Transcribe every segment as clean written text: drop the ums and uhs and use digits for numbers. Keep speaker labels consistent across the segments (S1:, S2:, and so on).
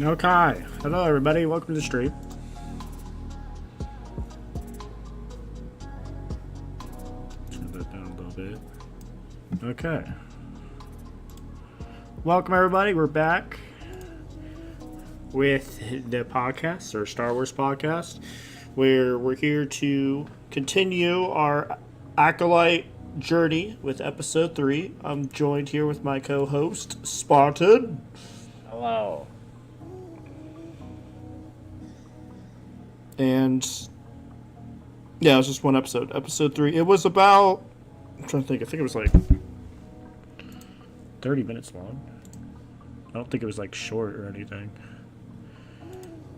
S1: Okay. Hello, everybody. Welcome to the stream. Turn that down a little bit. Okay. Welcome, everybody. We're back with the podcast, or Star Wars podcast, where we're here to continue our Acolyte journey with episode 3. I'm joined here with my co-host, Spartan.
S2: Hello.
S1: And yeah, it was just one episode. Episode 3. It was about, I'm trying to think. I think it was like 30 minutes long. I don't think it was like short or anything.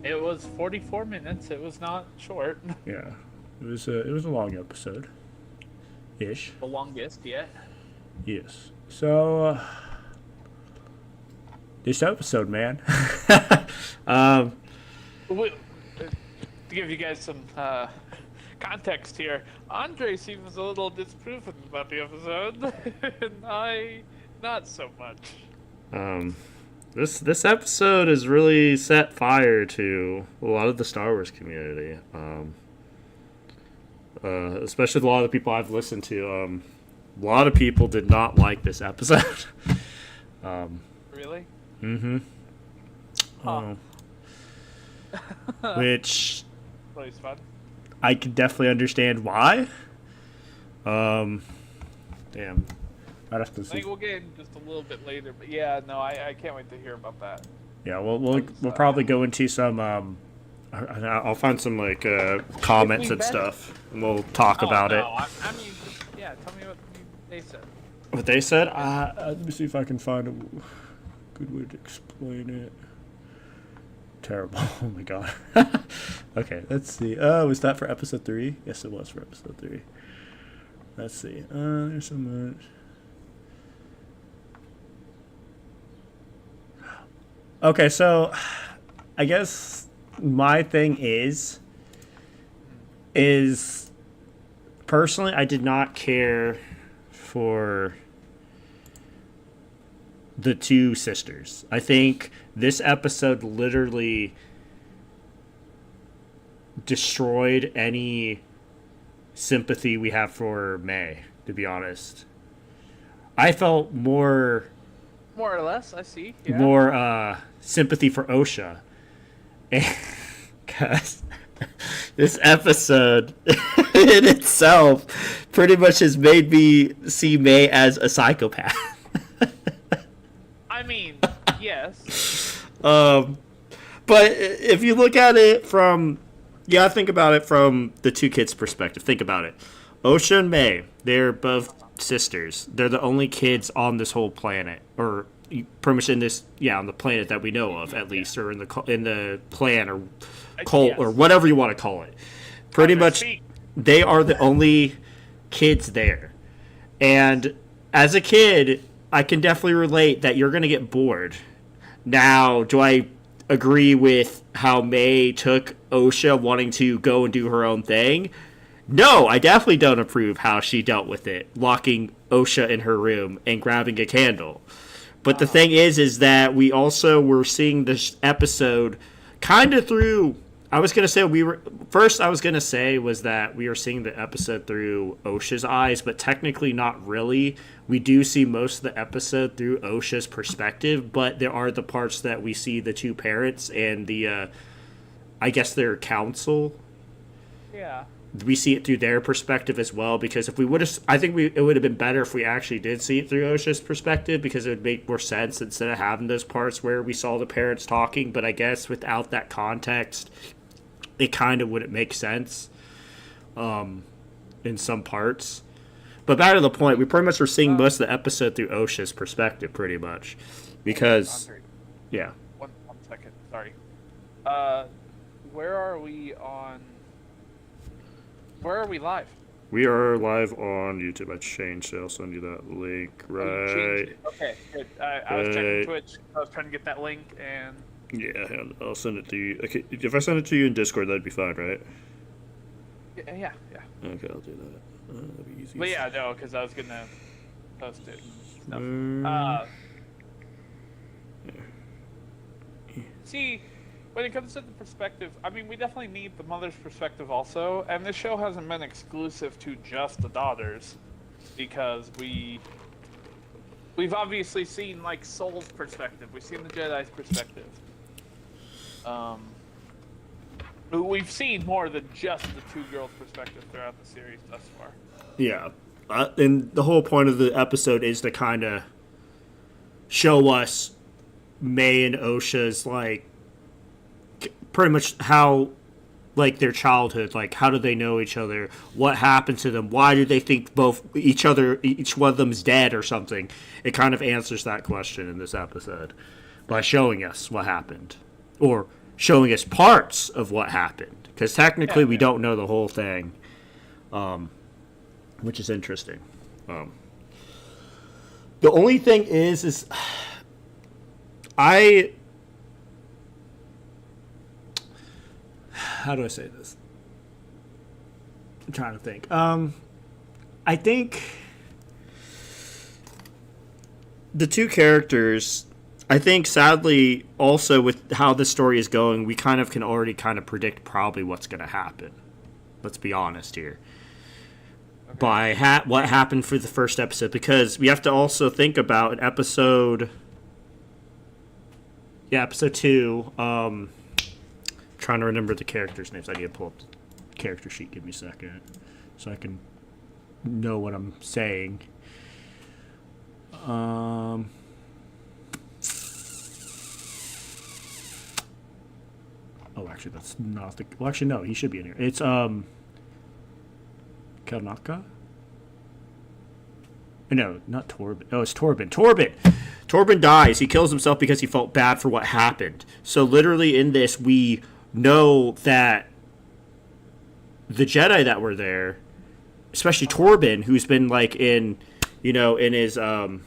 S2: It was 44 minutes. It was not short.
S1: Yeah, it was a long episode, ish.
S2: The longest yet.
S1: Yes. So this episode, man.
S2: To give you guys some context here, Andre seems a little disproven about the episode, and I not so much.
S1: This episode has really set fire to a lot of the Star Wars community. Especially a lot of the people I've listened to. A lot of people did not like this episode.
S2: Really?
S1: Mm-hmm. Which
S2: Always fun.
S1: I can definitely understand why. Damn. I'd have to
S2: I
S1: see.
S2: think we'll get in just a little bit later, but yeah, no, I can't wait to hear about that.
S1: Yeah, we'll probably go into some. I'll find some like comments and stuff, and we'll talk about it.
S2: I mean, yeah, tell me what they said.
S1: What they said? Let me see if I can find a good way to explain it. Terrible. Oh my god. Okay, let's see. Was that for episode 3? Yes, it was for episode 3. Let's see. There's so much. Okay, so I guess my thing is personally, I did not care for the two sisters. I think this episode literally destroyed any sympathy we have for May, to be honest. I felt more
S2: or less, I see. Yeah.
S1: More sympathy for Osha. Because this episode in itself pretty much has made me see May as a psychopath.
S2: I mean, yes.
S1: But if you look at it from, think about it from the two kids' perspective. Think about it. Osha and May, they're both sisters. They're the only kids on this whole planet, or pretty much in this, on the planet that we know of, at least, or in the clan or cult, or whatever you want to call it. Pretty much, they are the only kids there. And as a kid, I can definitely relate that you're going to get bored. Now, do I agree with how May took Osha wanting to go and do her own thing? No, I definitely don't approve how she dealt with it, locking Osha in her room and grabbing a candle. But the thing is that we also were seeing this episode kind of through. I was going to say was that we were seeing the episode through Osha's eyes, but technically not really. We do see most of the episode through Osha's perspective, but there are the parts that we see the two parents and the, I guess their council.
S2: Yeah.
S1: We see it through their perspective as well, because if we would have, I think it would have been better if we actually did see it through Osha's perspective, because it would make more sense instead of having those parts where we saw the parents talking. But I guess without that context, it kind of wouldn't make sense in some parts. But back to the point, we pretty much were seeing most of the episode through Osha's perspective, pretty much. Because,
S2: Andre,
S1: yeah.
S2: One second, sorry. Where are we live?
S1: We are live on YouTube. I changed it. I'll send you that link, right?
S2: Okay, good. I was checking Twitch. I was trying to get that link, and...
S1: Yeah, I'll send it to you. Okay, if I send it to you in Discord, that'd be fine, right?
S2: Yeah.
S1: Okay, I'll do that. That'd be easy.
S2: But yeah, no, because I was gonna post it and stuff. See, when it comes to the perspective, I mean, we definitely need the mother's perspective also, and this show hasn't been exclusive to just the daughters, because we've obviously seen like Soul's perspective, we've seen the Jedi's perspective. We've seen more than just the two girls' perspective throughout the series thus far.
S1: Yeah. And the whole point of the episode is to kind of show us May and Osha's, like, pretty much how, like, their childhood, like, how do they know each other? What happened to them? Why do they think each one of them's dead or something? It kind of answers that question in this episode by showing us what happened. Or showing us parts of what happened. Because technically we don't know the whole thing. Which is interesting. The only thing is how do I say this? I'm trying to think. I think the two characters, I think sadly also with how the story is going, we kind of can already kind of predict probably what's going to happen. Let's be honest here. By what happened for the first episode, because we have to also think about an episode 2, trying to remember the characters' names. I need to pull up the character sheet. Give me a second so I can know what I'm saying. Oh, actually, that's not the... Well, actually, no, he should be in here. It's, Kanaka? No, not Torben. Oh, it's Torben. Torben dies. He kills himself because he felt bad for what happened. So literally in this, we know that the Jedi that were there, especially Torben, who's been like in his, I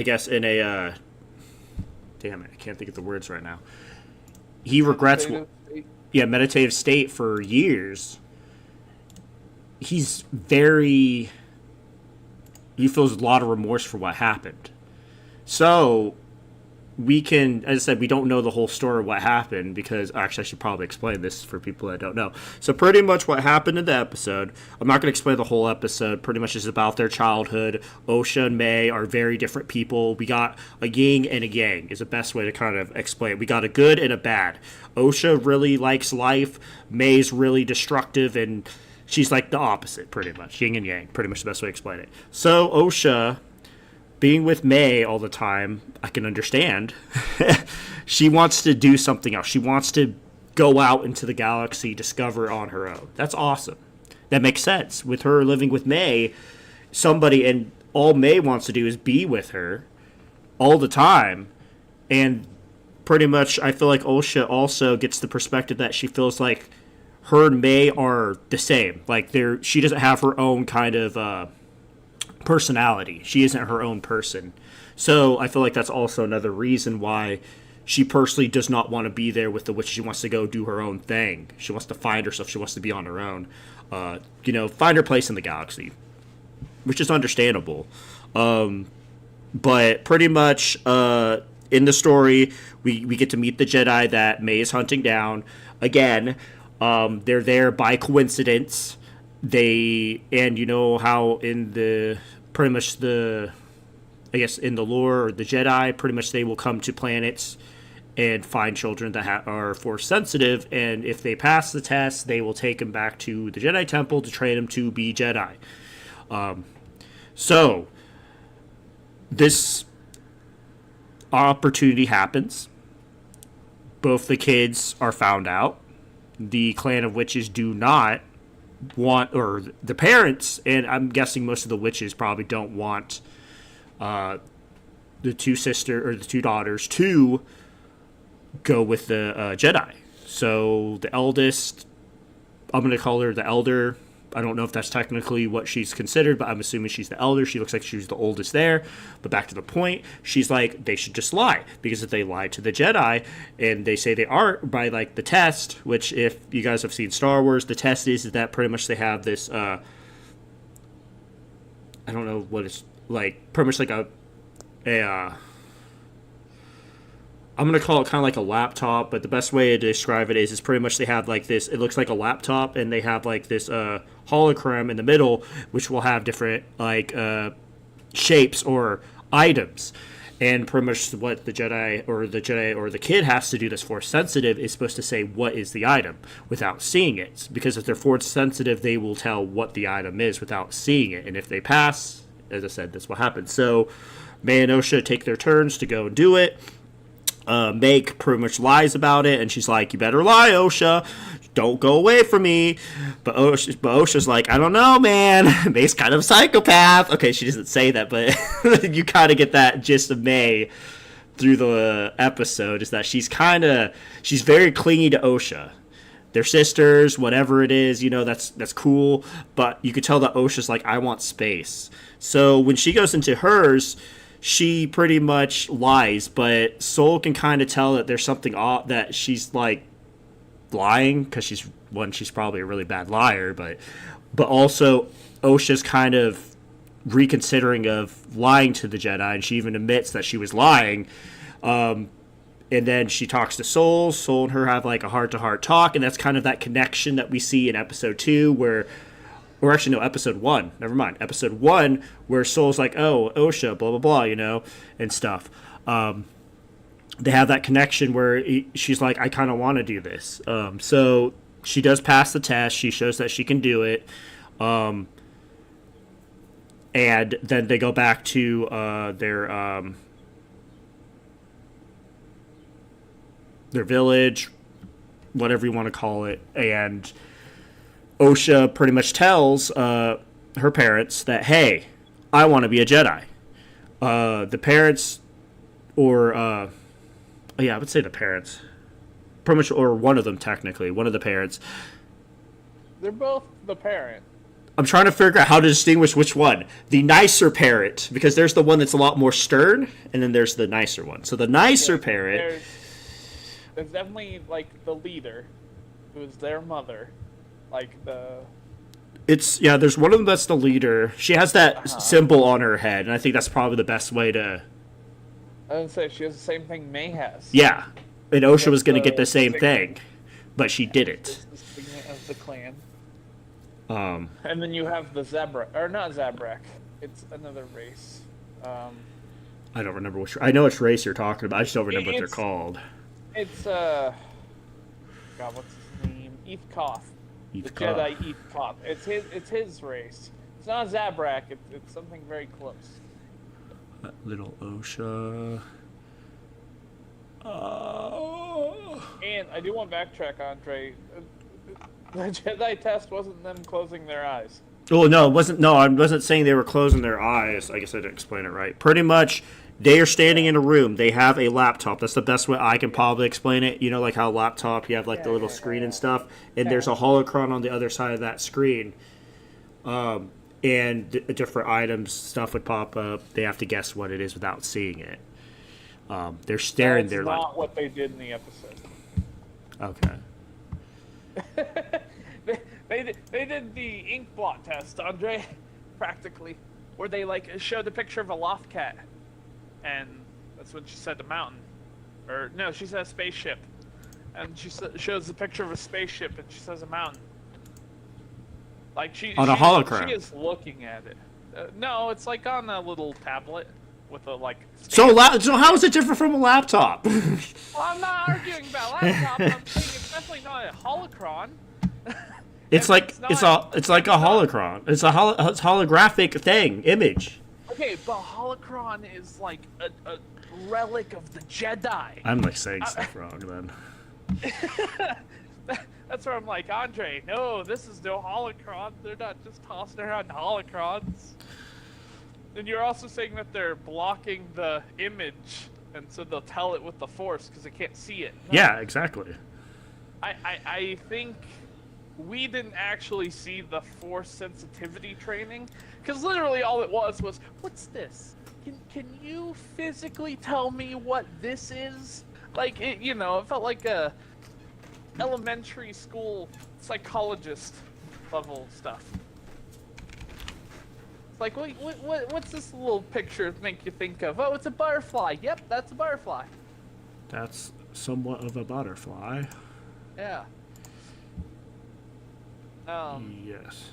S1: guess in a, damn it, I can't think of the words right now. He regrets, meditative state for years. He feels a lot of remorse for what happened. So we can, as I said, we don't know the whole story of what happened because, actually I should probably explain this for people that don't know. So pretty much what happened in the episode, I'm not going to explain the whole episode, pretty much is about their childhood. Osha and May are very different people. We got a yin and a yang is the best way to kind of explain it. We got a good and a bad. Osha really likes life. May's really destructive and she's like the opposite, pretty much. Yin and yang, pretty much the best way to explain it. So Osha, being with May all the time, I can understand. She wants to do something else. She wants to go out into the galaxy, discover on her own. That's awesome. That makes sense. With her living with May, and all May wants to do is be with her all the time. And pretty much I feel like Osha also gets the perspective that she feels like her and May are the same. Like she doesn't have her own kind of personality. She isn't her own person. So I feel like that's also another reason why she personally does not want to be there with the witch. She wants to go do her own thing. She wants to find herself. She wants to be on her own. Find her place in the galaxy, which is understandable. But pretty much in the story, we get to meet the Jedi that May is hunting down. Again, they're there by coincidence. And you know how in the lore or the Jedi, pretty much they will come to planets and find children that are force sensitive, and if they pass the test, they will take them back to the Jedi Temple to train them to be Jedi. So this opportunity happens. Both the kids are found out. The clan of witches do not want, or the parents, and I'm guessing most of the witches probably don't want the two daughters to go with the Jedi. So the eldest, I'm going to call her the elder. I don't know if that's technically what she's considered, but I'm assuming she's the elder. She looks like she's the oldest there. But back to the point, she's like, they should just lie. Because if they lie to the Jedi, and they say they aren't by, like, the test, which if you guys have seen Star Wars, the test is that pretty much they have this, I don't know what it's like, pretty much like I'm gonna call it kind of like a laptop, but the best way to describe it is it's pretty much they have like this. It looks like a laptop, and they have like this hologram in the middle, which will have different like shapes or items. And pretty much what the Jedi or the kid has to do that's force sensitive is supposed to say what is the item without seeing it. Because if they're force sensitive, they will tell what the item is without seeing it. And if they pass, as I said, that's what happens. So May and Osha take their turns to go and do it. May pretty much lies about it, and she's like, "You better lie, Osha. Don't go away from me." But Osha's like, "I don't know, man. May's kind of a psychopath." Okay, she doesn't say that, but you kind of get that gist of May through the episode, is that she's very clingy to Osha. They're sisters, whatever it is, that's cool. But you could tell that Osha's like, "I want space." So when she goes into hers, she pretty much lies, but Soul can kind of tell that there's something off, that she's like lying, because she's probably a really bad liar, but also Osha's kind of reconsidering of lying to the Jedi, and she even admits that she was lying. And then she talks to Soul. Soul and her have like a heart-to-heart talk, and that's kind of that connection that we see in episode 2 or actually, no, episode 1. Never mind. Episode 1, where Soul's like, "Oh, Osha, blah, blah, blah," and stuff. They have that connection where she's like, "I kind of want to do this." So she does pass the test. She shows that she can do it. And then they go back to their village, whatever you want to call it, and Osha pretty much tells her parents that, "Hey, I want to be a Jedi." The parents, or I would say the parents, pretty much, or one of them technically, one of the parents.
S2: They're both the parent.
S1: I'm trying to figure out how to distinguish which one. The nicer parent, because there's the one that's a lot more stern, and then there's the nicer one. So the nicer parent.
S2: There's definitely like the leader, who's their mother.
S1: There's one of them that's the leader. She has that symbol on her head, and I think that's probably the best way to...
S2: I would say she has the same thing May has.
S1: Yeah, and Osha was going to get the same thing, but she didn't.
S2: The signet of the clan.
S1: And
S2: then you have the Zebra, or not Zabrak. It's another race.
S1: I don't remember which... I know which race you're talking about. I just don't remember what they're called.
S2: It's, God, what's his name? Koth. The Jedi Koth. It's his race. It's not Zabrak. It's something very close.
S1: That little Osha.
S2: And I do want to backtrack, Andre. The Jedi test wasn't them closing their eyes.
S1: Oh, no, it wasn't. No, I wasn't saying they were closing their eyes. I guess I didn't explain it right. Pretty much, they are standing in a room. They have a laptop. That's the best way I can probably explain it. Like how a laptop, you have like the little screen and stuff, and there's a holocron on the other side of that screen. And different items, stuff would pop up. They have to guess what it is without seeing it. They're staring there like...
S2: That's not what they did in the episode.
S1: Okay.
S2: They did the ink blot test, Andre, practically, where they showed a picture of a loft cat, and that's when she said the mountain, or no, she said a spaceship, and she shows the picture of a spaceship, and she says a mountain. She
S1: on a hologram.
S2: She is looking at it. No, it's like on a little tablet with a
S1: So how is it different from a laptop?
S2: Well, I'm not arguing about laptop. I'm saying it's definitely not a holocron.
S1: It's like a holocron. It's a holographic image.
S2: Okay, but holocron is like a relic of the Jedi.
S1: I'm saying stuff wrong then.
S2: That's where I'm like, Andre, no, this is no holocron. They're not just tossing around holocrons. And you're also saying that they're blocking the image, and so they'll tell it with the Force because they can't see it. No.
S1: Yeah, exactly.
S2: I think we didn't actually see the Force sensitivity training, because literally all it was, what's this? Can you physically tell me what this is? It felt like a elementary school psychologist level stuff. It's like, what's this little picture make you think of? Oh, it's a butterfly. Yep, that's a butterfly.
S1: That's somewhat of a butterfly.
S2: Yeah.
S1: Yes.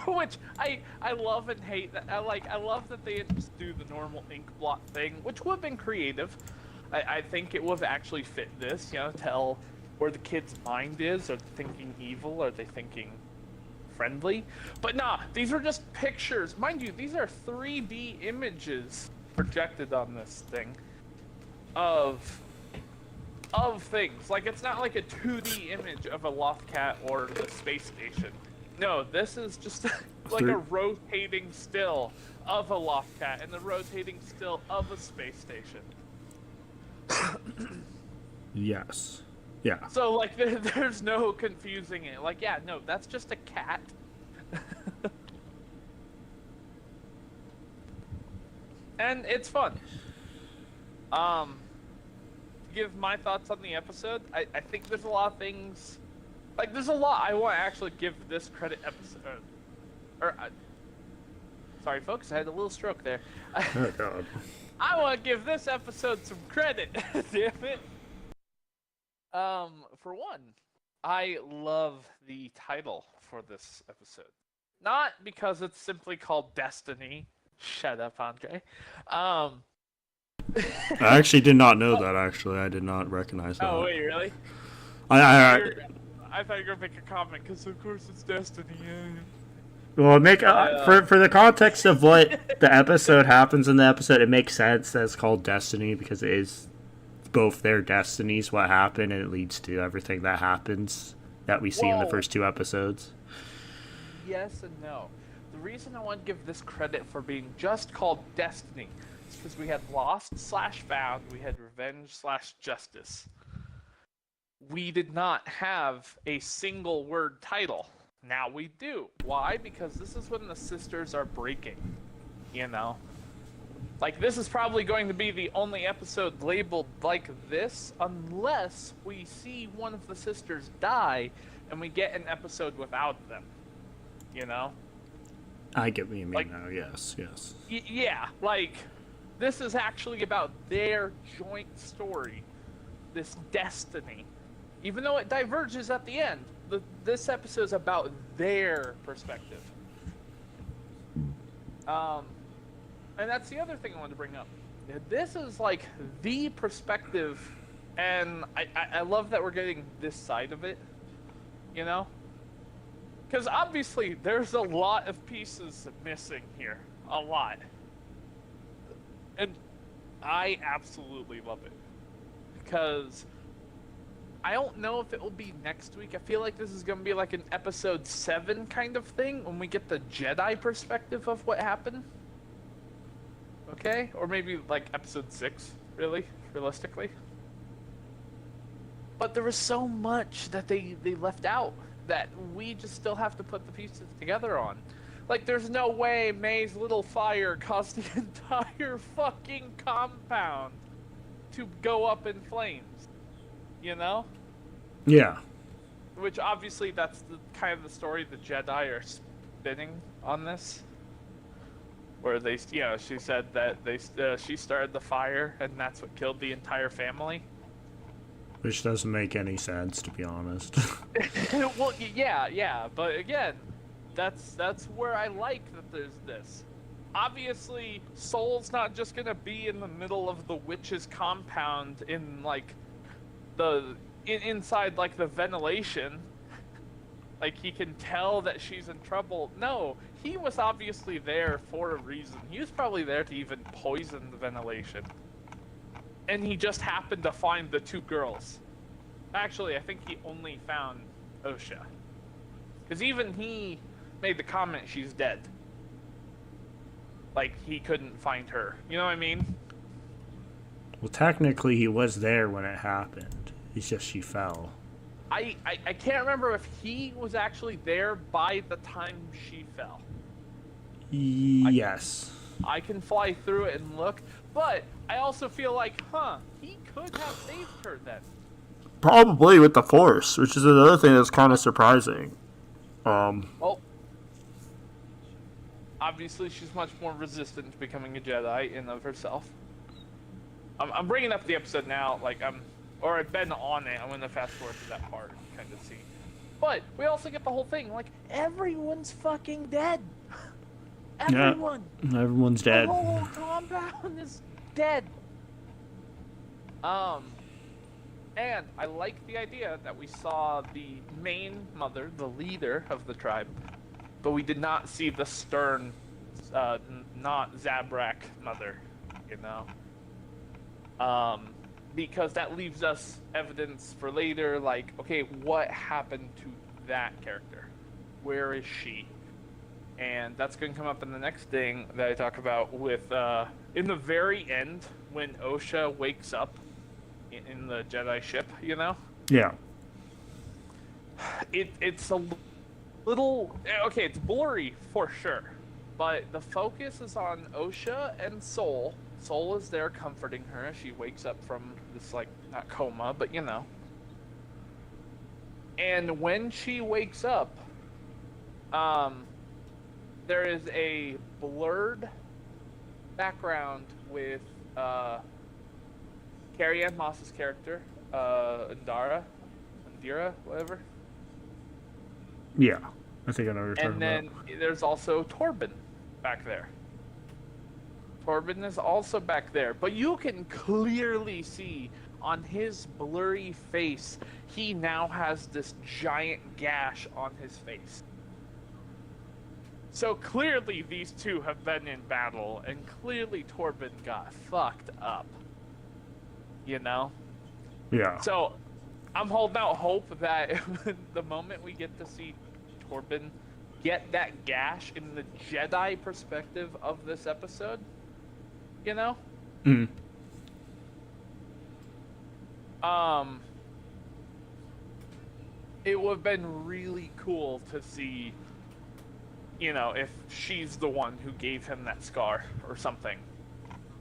S2: Which I love and hate. That I love that they didn't just do the normal ink blot thing, which would have been creative. I think it would have actually fit this, tell where the kid's mind is. Are they thinking evil? Are they thinking friendly? But nah, these are just pictures. Mind you, these are 3D images projected on this thing of things. Like, it's not like a 2D image of a loft cat or the space station. No, this is just like a rotating still of a loft cat and the rotating still of a space station.
S1: Yes. Yeah.
S2: So, like, there's no confusing it. Like, yeah, no, that's just a cat. And it's fun. Give my thoughts on the episode. I think there's a lot of things. Like, there's a lot I want to actually give this credit episode. Sorry, folks, I had a little stroke there.
S1: Oh, God.
S2: I want to give this episode some credit. Damn it. For one, I love the title for this episode. Not because it's simply called Destiny. Shut up, Andre.
S1: I actually did not know that, actually. I did not recognize that.
S2: Oh, wait, really? I thought you were going to make a comment, because of course it's Destiny.
S1: Well, for the context of what the episode happens in the episode, it makes sense that it's called Destiny, because it is both their destinies, what happened, and it leads to everything that happens that we see in the first 2 episodes.
S2: Yes and no. The reason I want to give this credit for being just called Destiny is because we had Lost/Found, we had Revenge/Justice. We did not have a single word title. Now we do. Why? Because this is when the sisters are breaking. Like, this is probably going to be the only episode labeled like this, unless we see one of the sisters die and we get an episode without them.
S1: I get what you mean now, yes.
S2: Yeah, like, this is actually about their joint story. This destiny. Even though it diverges at the end, this episode is about their perspective. And that's the other thing I wanted to bring up. This is like the perspective, and I love that we're getting this side of it, Because obviously there's a lot of pieces missing here. A lot. And I absolutely love it. Because I don't know if it will be next week. I feel like this is going to be like an episode 7 kind of thing when we get the Jedi perspective of what happened. Okay? Or maybe like episode 6, really, realistically. But there was so much that they left out that we just still have to put the pieces together on. Like, there's no way May's little fire caused the entire fucking compound to go up in flames.
S1: Yeah.
S2: Which obviously that's the kind of the story the Jedi are spinning on this. Where they, she said that she started the fire and that's what killed the entire family.
S1: Which doesn't make any sense, to be honest.
S2: Well, yeah, but again, that's where I like that there's this. Obviously, Soul's not just gonna be in the middle of the witch's compound in like inside like the ventilation. Like, he can tell that she's in trouble. No, he was obviously there for a reason. He was probably there to even poison the ventilation. And he just happened to find the 2 girls. Actually, I think he only found Osha. Because even he made the comment she's dead. Like, he couldn't find her. You know what I mean?
S1: Well, technically, he was there when it happened. It's just she fell.
S2: I can't remember if he was actually there by the time she fell.
S1: Yes.
S2: I can fly through it and look, but I also feel like, he could have saved her then.
S1: Probably with the Force, which is another thing that's kind of surprising.
S2: Well, obviously she's much more resistant to becoming a Jedi in of herself. I'm bringing up the episode now, like, I'm or I've been on it. I'm gonna fast forward to that part and kind of see. But we also get the whole thing, like, everyone's fucking dead. Everyone.
S1: Yeah, everyone's dead.
S2: The whole compound is dead. And I like the idea that we saw the main mother, the leader of the tribe, but we did not see the stern, not Zabrak mother, you know? Because that leaves us evidence for later, like, okay, what happened to that character? Where is she? And that's going to come up in the next thing that I talk about with, in the very end, when Osha wakes up in the Jedi ship, you know?
S1: Yeah.
S2: It's a little... Okay, it's blurry for sure. But the focus is on Osha and Sol. Sol is there comforting her as she wakes up from this, like, not coma, but you know. And when she wakes up, there is a blurred background with Carrie-Anne Moss's character, Indira, whatever.
S1: Yeah, I think I know what you're talking
S2: And then there's also Torben back there. Torben is also back there, but you can clearly see on his blurry face, he now has this giant gash on his face. So clearly these two have been in battle, and clearly Torben got fucked up. You know?
S1: Yeah.
S2: So, I'm holding out hope that the moment we get to see Torben get that gash in the Jedi perspective of this episode, you know?
S1: Mm.
S2: It would have been really cool to see, you know, if she's the one who gave him that scar or something.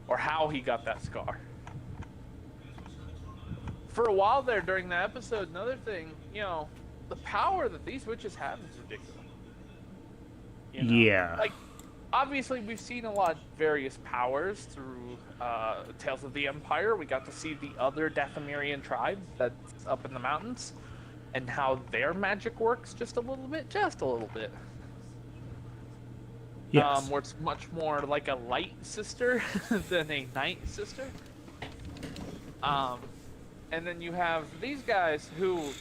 S2: Or how he got that scar. For a while there during the episode, another thing, you know, the power that these witches have is ridiculous. You know?
S1: Yeah.
S2: Like, obviously we've seen a lot of various powers through Tales of the Empire. We got to see the other Dathomirian tribe that's up in the mountains, and how their magic works just a little bit.
S1: Yes.
S2: Where it's much more like a light sister than a night sister. And then you have these guys who,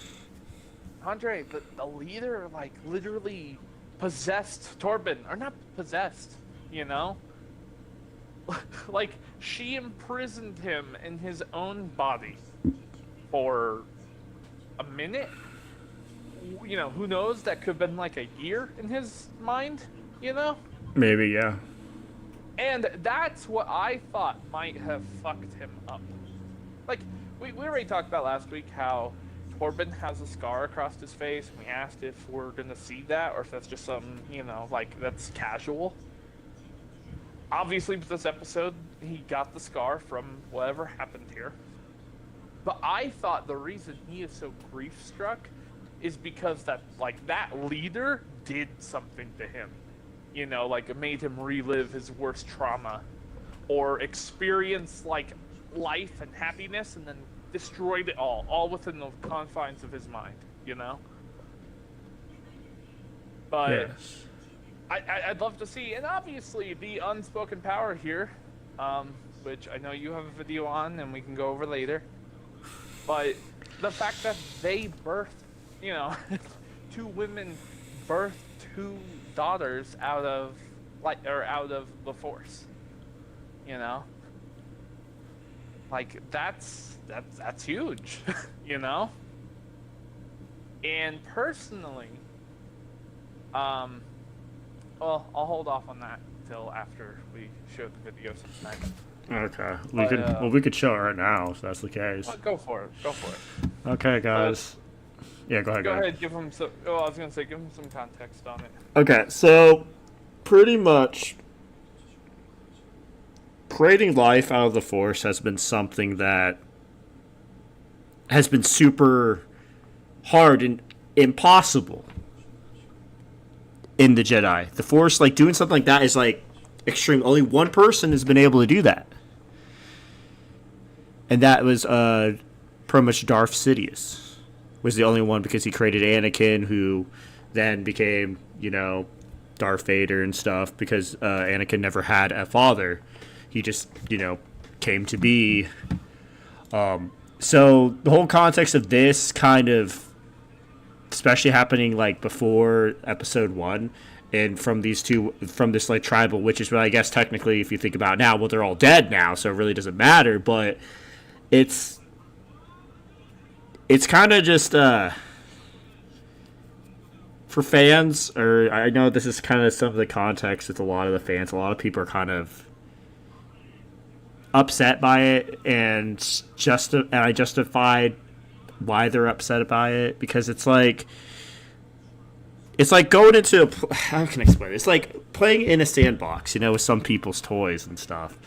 S2: Andre, the leader, like, literally possessed Torben. Or not possessed, you know? Like, she imprisoned him in his own body for a minute. You know, who knows? That could have been like a year in his mind, you know?
S1: Maybe, yeah.
S2: And that's what I thought might have fucked him up. Like, we already talked about last week how Torben has a scar across his face. We asked if we're going to see that or if that's just some, you know, like, that's casual. Obviously, with this episode, he got the scar from whatever happened here. But I thought the reason he is so grief-struck is because that, like, that leader did something to him. You know, like, it made him relive his worst trauma. Or experience, like, life and happiness and then destroyed it all within the confines of his mind, you know? But
S1: Yes.
S2: I'd love to see, and obviously the unspoken power here, which I know you have a video on and we can go over later, but the fact that they birthed, you know, two women birthed two daughters out of the Force, you know? Like, that's huge, you know? And personally, well, I'll hold off on that until after we show the video sometime.
S1: Okay. We could show it right now if that's the case.
S2: Well, go for it.
S1: Okay, guys. Yeah, go ahead.
S2: Go ahead, give them some. Oh, I was gonna say, give them some context on it.
S1: Okay, so pretty much creating life out of the Force has been something that has been super hard and impossible in the Jedi. The Force, like, doing something like that is, like, extreme. Only one person has been able to do that. And that was pretty much Darth Sidious was the only one because he created Anakin, who then became, Darth Vader and stuff because Anakin never had a father. He just, came to be. So the whole context of this kind of, especially happening like before episode 1, and from this like tribal witches, but I guess technically if you think about it now, well, they're all dead now, so it really doesn't matter, but it's kind of just for fans, or I know this is kind of some of the context with a lot of the fans. A lot of people are kind of upset by it, and I justified why they're upset by it, because it's like going into how can I explain it? It's like playing in a sandbox, with some people's toys and stuff.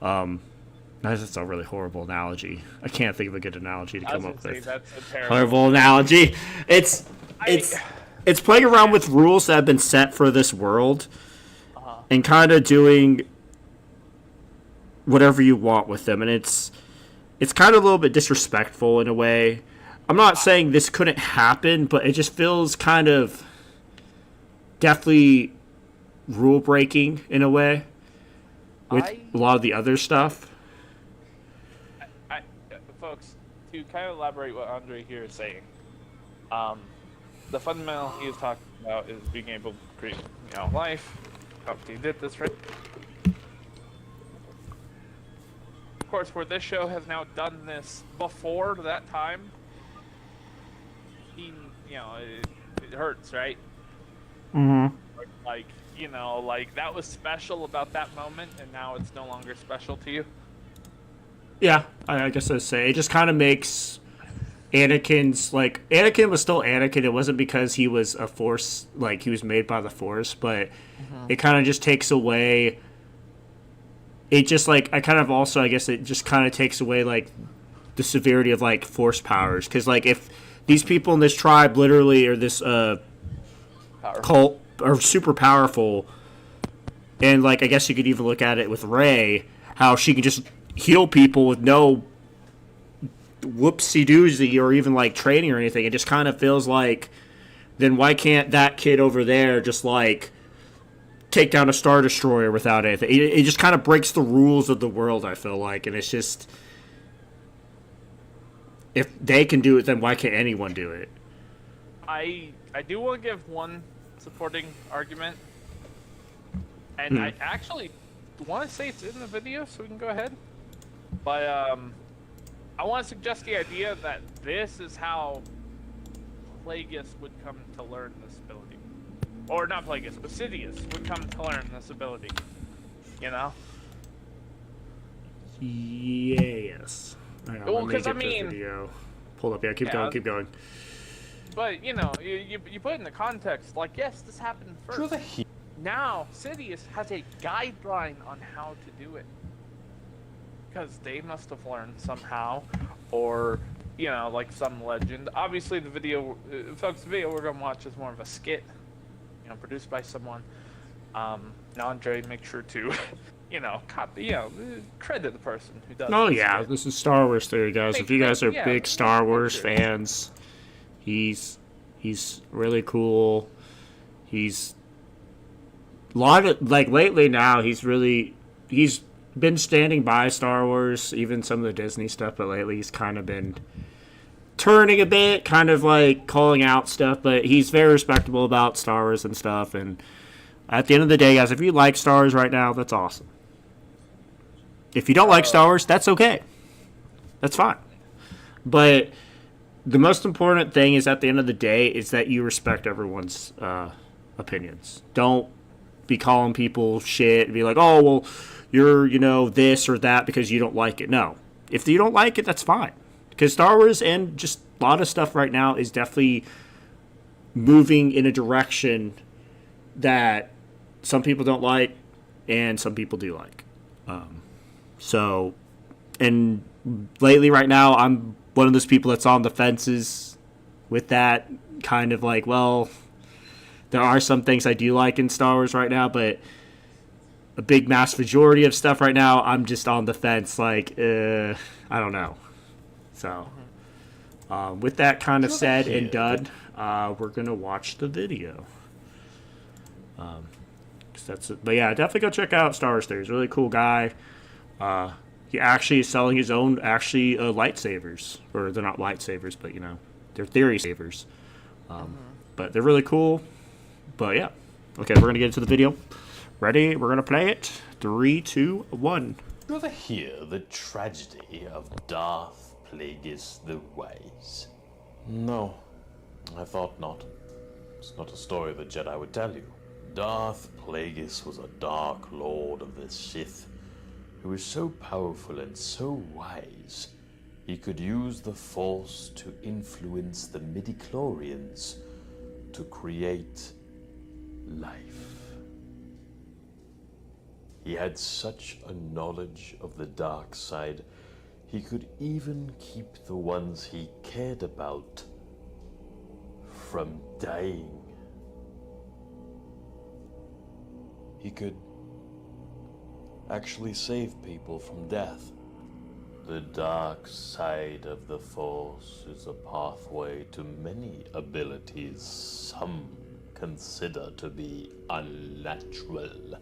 S1: That's a really horrible analogy. I can't think of a good analogy to come up with.
S2: That's a terrible
S1: horrible analogy. It's playing around with rules that have been set for this world, and kind of doing whatever you want with them, and it's kind of a little bit disrespectful in a way. I'm not saying this couldn't happen, but it just feels kind of definitely rule breaking in a way with a lot of the other stuff.
S2: Folks, to kind of elaborate what Andre here is saying, the fundamental he is talking about is being able to create life. He did this right. Of course, where this show has now done this before that time, it hurts, right?
S1: Mm-hmm.
S2: Like that was special about that moment, and now it's no longer special to you.
S1: Yeah, I guess I'd say it just kind of makes Anakin was still Anakin. It wasn't because he was a Force, like he was made by the Force, but it kind of just takes away. It just I guess it just kind of takes away like the severity of like Force powers, because like if these people in this tribe literally or this cult are super powerful, and like I guess you could even look at it with Rey, how she can just heal people with no whoopsie doozy or even like training or anything. It just kind of feels like, then why can't that kid over there just like take down a Star Destroyer without anything? It just kind of breaks the rules of the world, I feel like, and it's just, if they can do it, then why can't anyone do it?
S2: I do want to give one supporting argument, and I actually want to say it's in the video, so we can go ahead. But I want to suggest the idea that this is how Plagueis would come to learn this ability. Or not Plagueis, but Sidious would come to learn this ability.
S1: Yes.
S2: Well, because I mean,
S1: video pulled up. Yeah, keep going.
S2: But you put it in the context. Like, yes, this happened first. Now Sidious has a guideline on how to do it, because they must have learned somehow, or like some legend. Obviously, the video, folks, the video we're gonna watch is more of a skit, produced by someone. Andre, make sure to, copy, credit the person who does.
S1: Oh yeah, this is Star Wars Theory, guys. If you guys are big Star Wars fans, he's really cool. He's a lot of lately now. He's been standing by Star Wars, even some of the Disney stuff, but lately he's kind of been turning a bit, kind of like calling out stuff, but he's very respectable about Star Wars and stuff. And at the end of the day, guys, if you like Star Wars right now, that's awesome. If you don't like Star Wars, that's okay. That's fine. But the most important thing is, at the end of the day, is that you respect everyone's opinions. Don't be calling people shit and be like, oh, well, you're, this or that because you don't like it. No. If you don't like it, that's fine. Because Star Wars and just a lot of stuff right now is definitely moving in a direction that some people don't like and some people do like. And lately right now, I'm one of those people that's on the fences with that, kind of like, well, there are some things I do like in Star Wars right now, but a big mass majority of stuff right now, I'm just on the fence, like, I don't know. So, With that kind of said and done, we're gonna watch the video. But yeah, definitely go check out Star Wars Theory. He's a really cool guy. He actually is selling his own lightsabers, or they're not lightsabers, but they're theory savers. But they're really cool. But yeah, okay, we're gonna get into the video. Ready? We're gonna play it. 3, 2, 1.
S3: You ever hear the tragedy of Darth Plagueis the Wise? No, I thought not. It's not a story the Jedi would tell you. Darth Plagueis was a dark lord of the Sith who was so powerful and so wise he could use the Force to influence the midichlorians to create life. He had such a knowledge of the dark side, he could even keep the ones he cared about from dying. He could actually save people from death. The dark side of the Force is a pathway to many abilities some consider to be unnatural.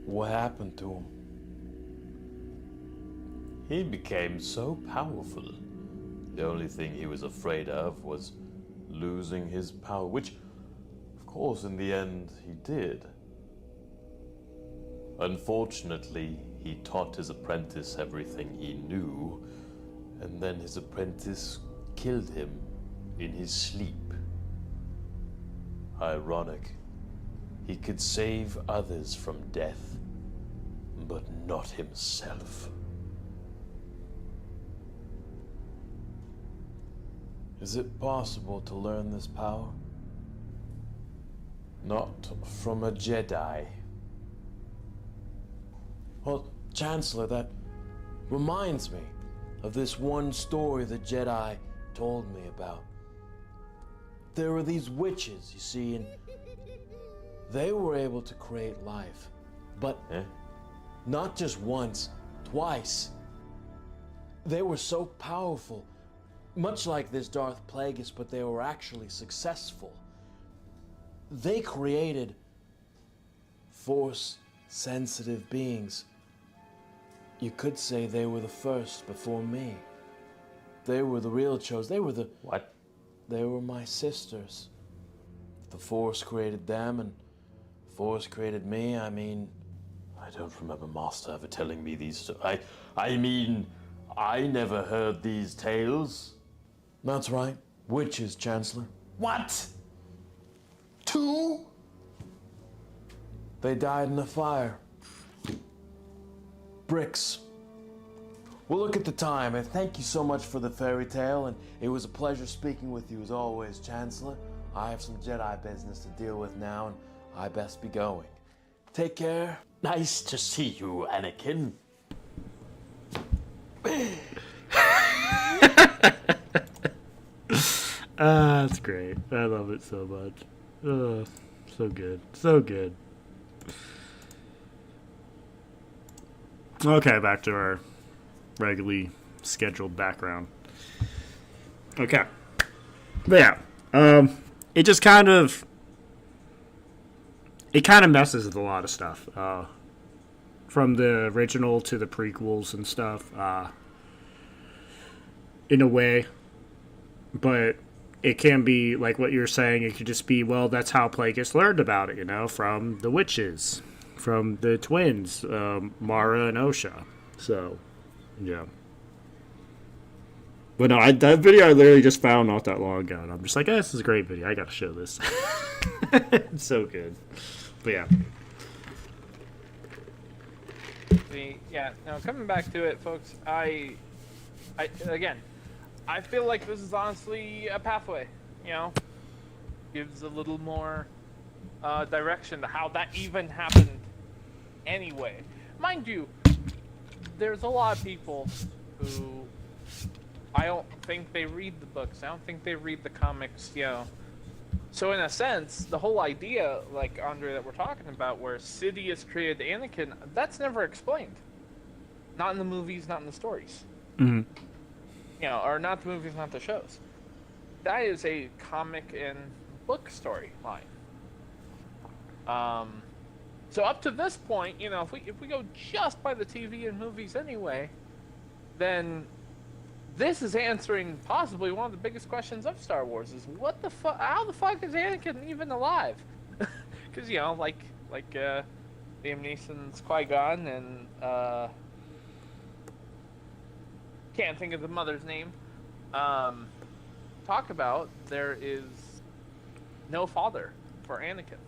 S3: What happened to him? He became so powerful. The only thing he was afraid of was losing his power, which, of course, in the end, he did. Unfortunately, he taught his apprentice everything he knew, and then his apprentice killed him in his sleep. Ironic. He could save others from death, but not himself. Is it possible to learn this power? Not from a Jedi. Well, Chancellor, that reminds me of this one story the Jedi told me about. There were these witches, you see, and they were able to create life. But not just once, twice. They were so powerful, much like this Darth Plagueis, but they were actually successful. They created Force-sensitive beings. You could say they were the first before me. They were the real chose. They were the...
S4: What?
S3: They were my sisters. The Force created them, and the Force created me. I mean, I don't remember Master ever telling me these... I mean, I never heard these tales. That's right. Witches, Chancellor.
S4: What? 2?
S3: They died in a fire. Bricks. Well, look at the time, and thank you so much for the fairy tale, and it was a pleasure speaking with you as always, Chancellor. I have some Jedi business to deal with now, and I best be going. Take care.
S4: Nice to see you, Anakin.
S1: That's great. I love it so much. So good. So good. Okay, back to our regularly scheduled background. Okay. But yeah, it just kind of messes with a lot of stuff. From the original to the prequels and stuff, in a way. But it can be, like what you're saying, it could just be, well, that's how Plagueis learned about it, from the witches, from the twins, Mara and Osha. So, yeah. But no, that video I literally just found not that long ago, and I'm just like, this is a great video. I gotta show this. It's so good. But yeah.
S2: Coming back to it, folks, I feel like this is honestly a pathway, gives a little more direction to how that even happened anyway. Mind you, there's a lot of people who I don't think they read the books. I don't think they read the comics, So in a sense, the whole idea, like Andre, that we're talking about, where Sidious created Anakin, that's never explained. Not in the movies, not in the stories.
S1: Mm-hmm.
S2: or not the movies, not the shows. That is a comic and book storyline. So up to this point, if we go just by the TV and movies anyway, then this is answering possibly one of the biggest questions of Star Wars: is what the fuck? How the fuck is Anakin even alive? Because like Liam Neeson's Qui-Gon and can't think of the mother's name. Talk about there is no father for Anakin.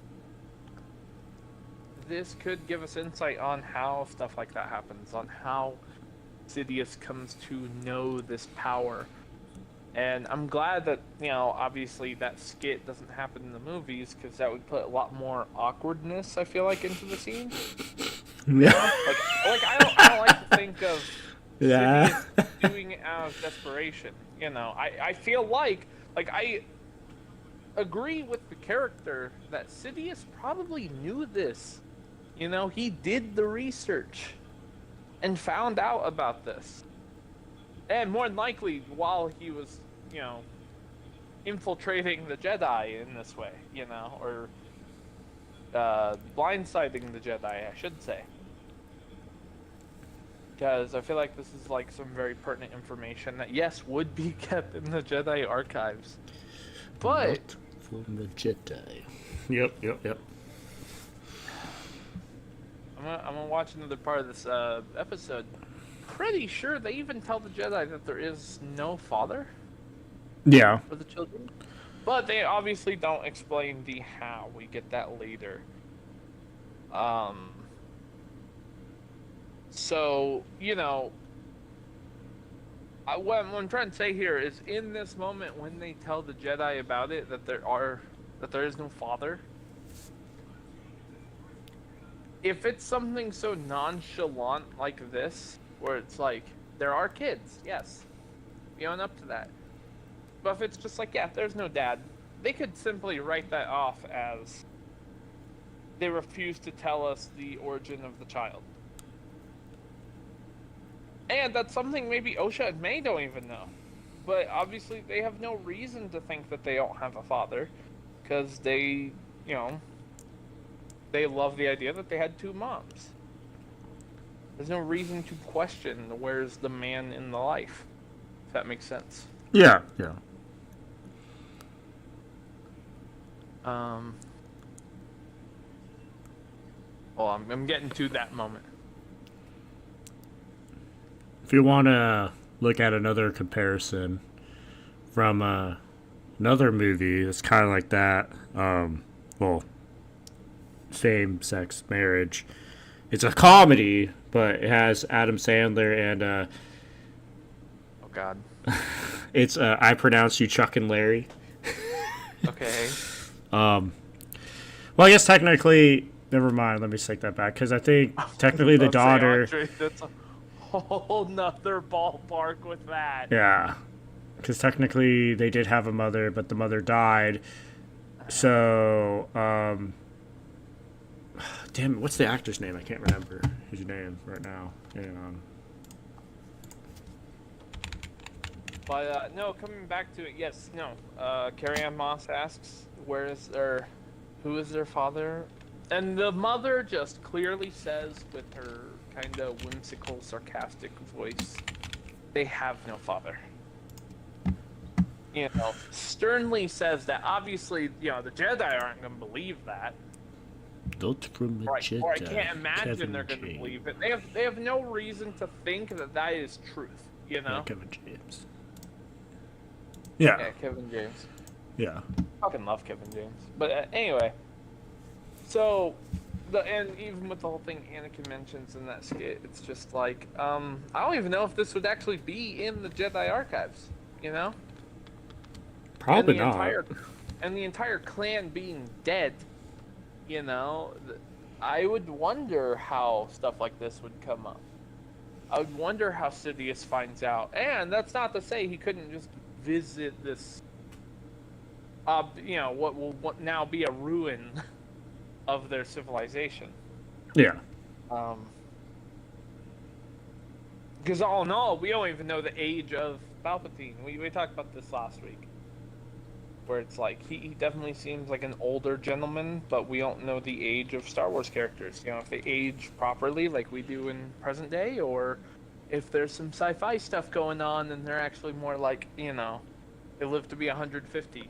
S2: This could give us insight on how stuff like that happens, on how Sidious comes to know this power. And I'm glad that, obviously that skit doesn't happen in the movies, because that would put a lot more awkwardness, I feel like, into the scene.
S1: Yeah.
S2: I don't like to think of
S1: Yeah.
S2: Sidious doing it out of desperation. I feel like I agree with the character that Sidious probably knew this. He did the research and found out about this. And more than likely, while he was, infiltrating the Jedi in this way, or blindsiding the Jedi, I should say. Because I feel like this is like some very pertinent information that, yes, would be kept in the Jedi archives. But
S1: Not from the Jedi. Yep.
S2: I'm gonna watch another part of this episode. Pretty sure they even tell the Jedi that there is no father
S1: Yeah.
S2: for the children. But they obviously don't explain the how. We get that later. So, what I'm trying to say here is, in this moment when they tell the Jedi about it, that there is no father, if it's something so nonchalant like this, where it's like, there are kids, yes, we own up to that. But if it's just like, yeah, there's no dad, they could simply write that off as they refuse to tell us the origin of the child. And that's something maybe Osha and May don't even know. But obviously they have no reason to think that they don't have a father, because they, they love the idea that they had two moms. There's no reason to question where's the man in the life, if that makes sense.
S1: Yeah.
S2: Well, I'm getting to that moment.
S1: If you want to look at another comparison from another movie that's kind of like that, same-sex marriage. It's a comedy, but it has Adam Sandler and
S2: Oh God.
S1: it's I Pronounce You Chuck and Larry.
S2: Okay.
S1: Well, I guess technically, never mind. Let me take that back, because I think technically the daughter.
S2: Andre, that's a whole nother ballpark with that.
S1: Yeah, because technically they did have a mother, but the mother died. So, damn it, what's the actor's name? I can't remember his name right now. Hang on.
S2: But no, coming back to it, yes, no. Carrie Ann Moss asks, who is their father? And the mother just clearly says, with her kind of whimsical, sarcastic voice, they have no father. Sternly says that. Obviously, the Jedi aren't going to believe that.
S1: Not from the Jedi.
S2: Or I can't imagine
S1: Kevin
S2: they're going to
S1: James.
S2: believe it. They have no reason to think that is truth,
S1: Yeah, Kevin James.
S2: Yeah,
S1: Yeah.
S2: Kevin James.
S1: Yeah.
S2: Fucking love Kevin James. But anyway, so and even with the whole thing Anakin mentions in that skit, it's just like, I don't even know if this would actually be in the Jedi archives,
S1: Probably
S2: and
S1: not.
S2: And the entire clan being dead, I would wonder how stuff like this would come up. I would wonder how Sidious finds out. And that's not to say he couldn't just visit this, what will now be a ruin of their civilization.
S1: Yeah.
S2: Because all in all, we don't even know the age of Palpatine. We talked about this last week. Where it's like, he definitely seems like an older gentleman, but we don't know the age of Star Wars characters. You know, if they age properly like we do in present day, or if there's some sci-fi stuff going on and they're actually more like, you know, they live to be 150.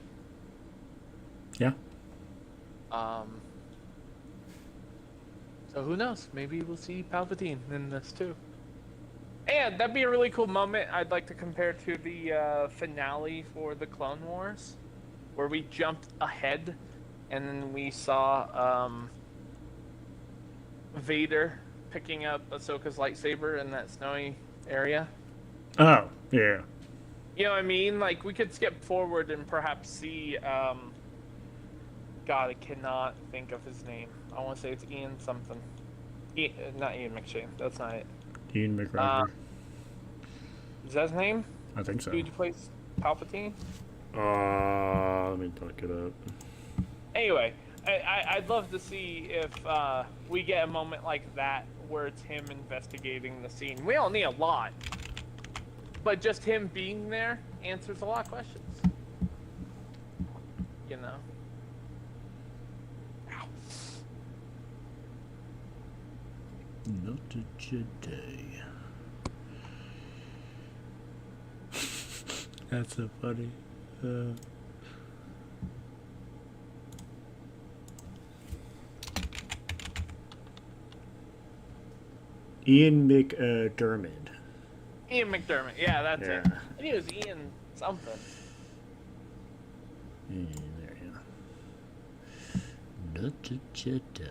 S1: Yeah.
S2: So who knows? Maybe we'll see Palpatine in this too. And that'd be a really cool moment. I'd like to compare to the finale for the Clone Wars, where we jumped ahead and then we saw Vader picking up Ahsoka's lightsaber in that snowy area.
S1: Oh, yeah.
S2: You know what I mean? Like, we could skip forward and perhaps see, God, I cannot think of his name. I want to say it's Ian something. Not Ian McShane. That's not it.
S1: Ian McGregor.
S2: Is that his name?
S1: I think so.
S2: Dude who plays Palpatine?
S1: Let me look it up.
S2: Anyway, I'd love to see if we get a moment like that where it's him investigating the scene. We don't need a lot, but just him being there answers a lot of questions. You know? Ow.
S1: Not a Jedi. That's so funny. Ian McDermott.
S2: Ian McDermott. Yeah, that's it.
S1: Yeah.
S2: I think it was Ian something.
S1: There you go. Not a Jedi.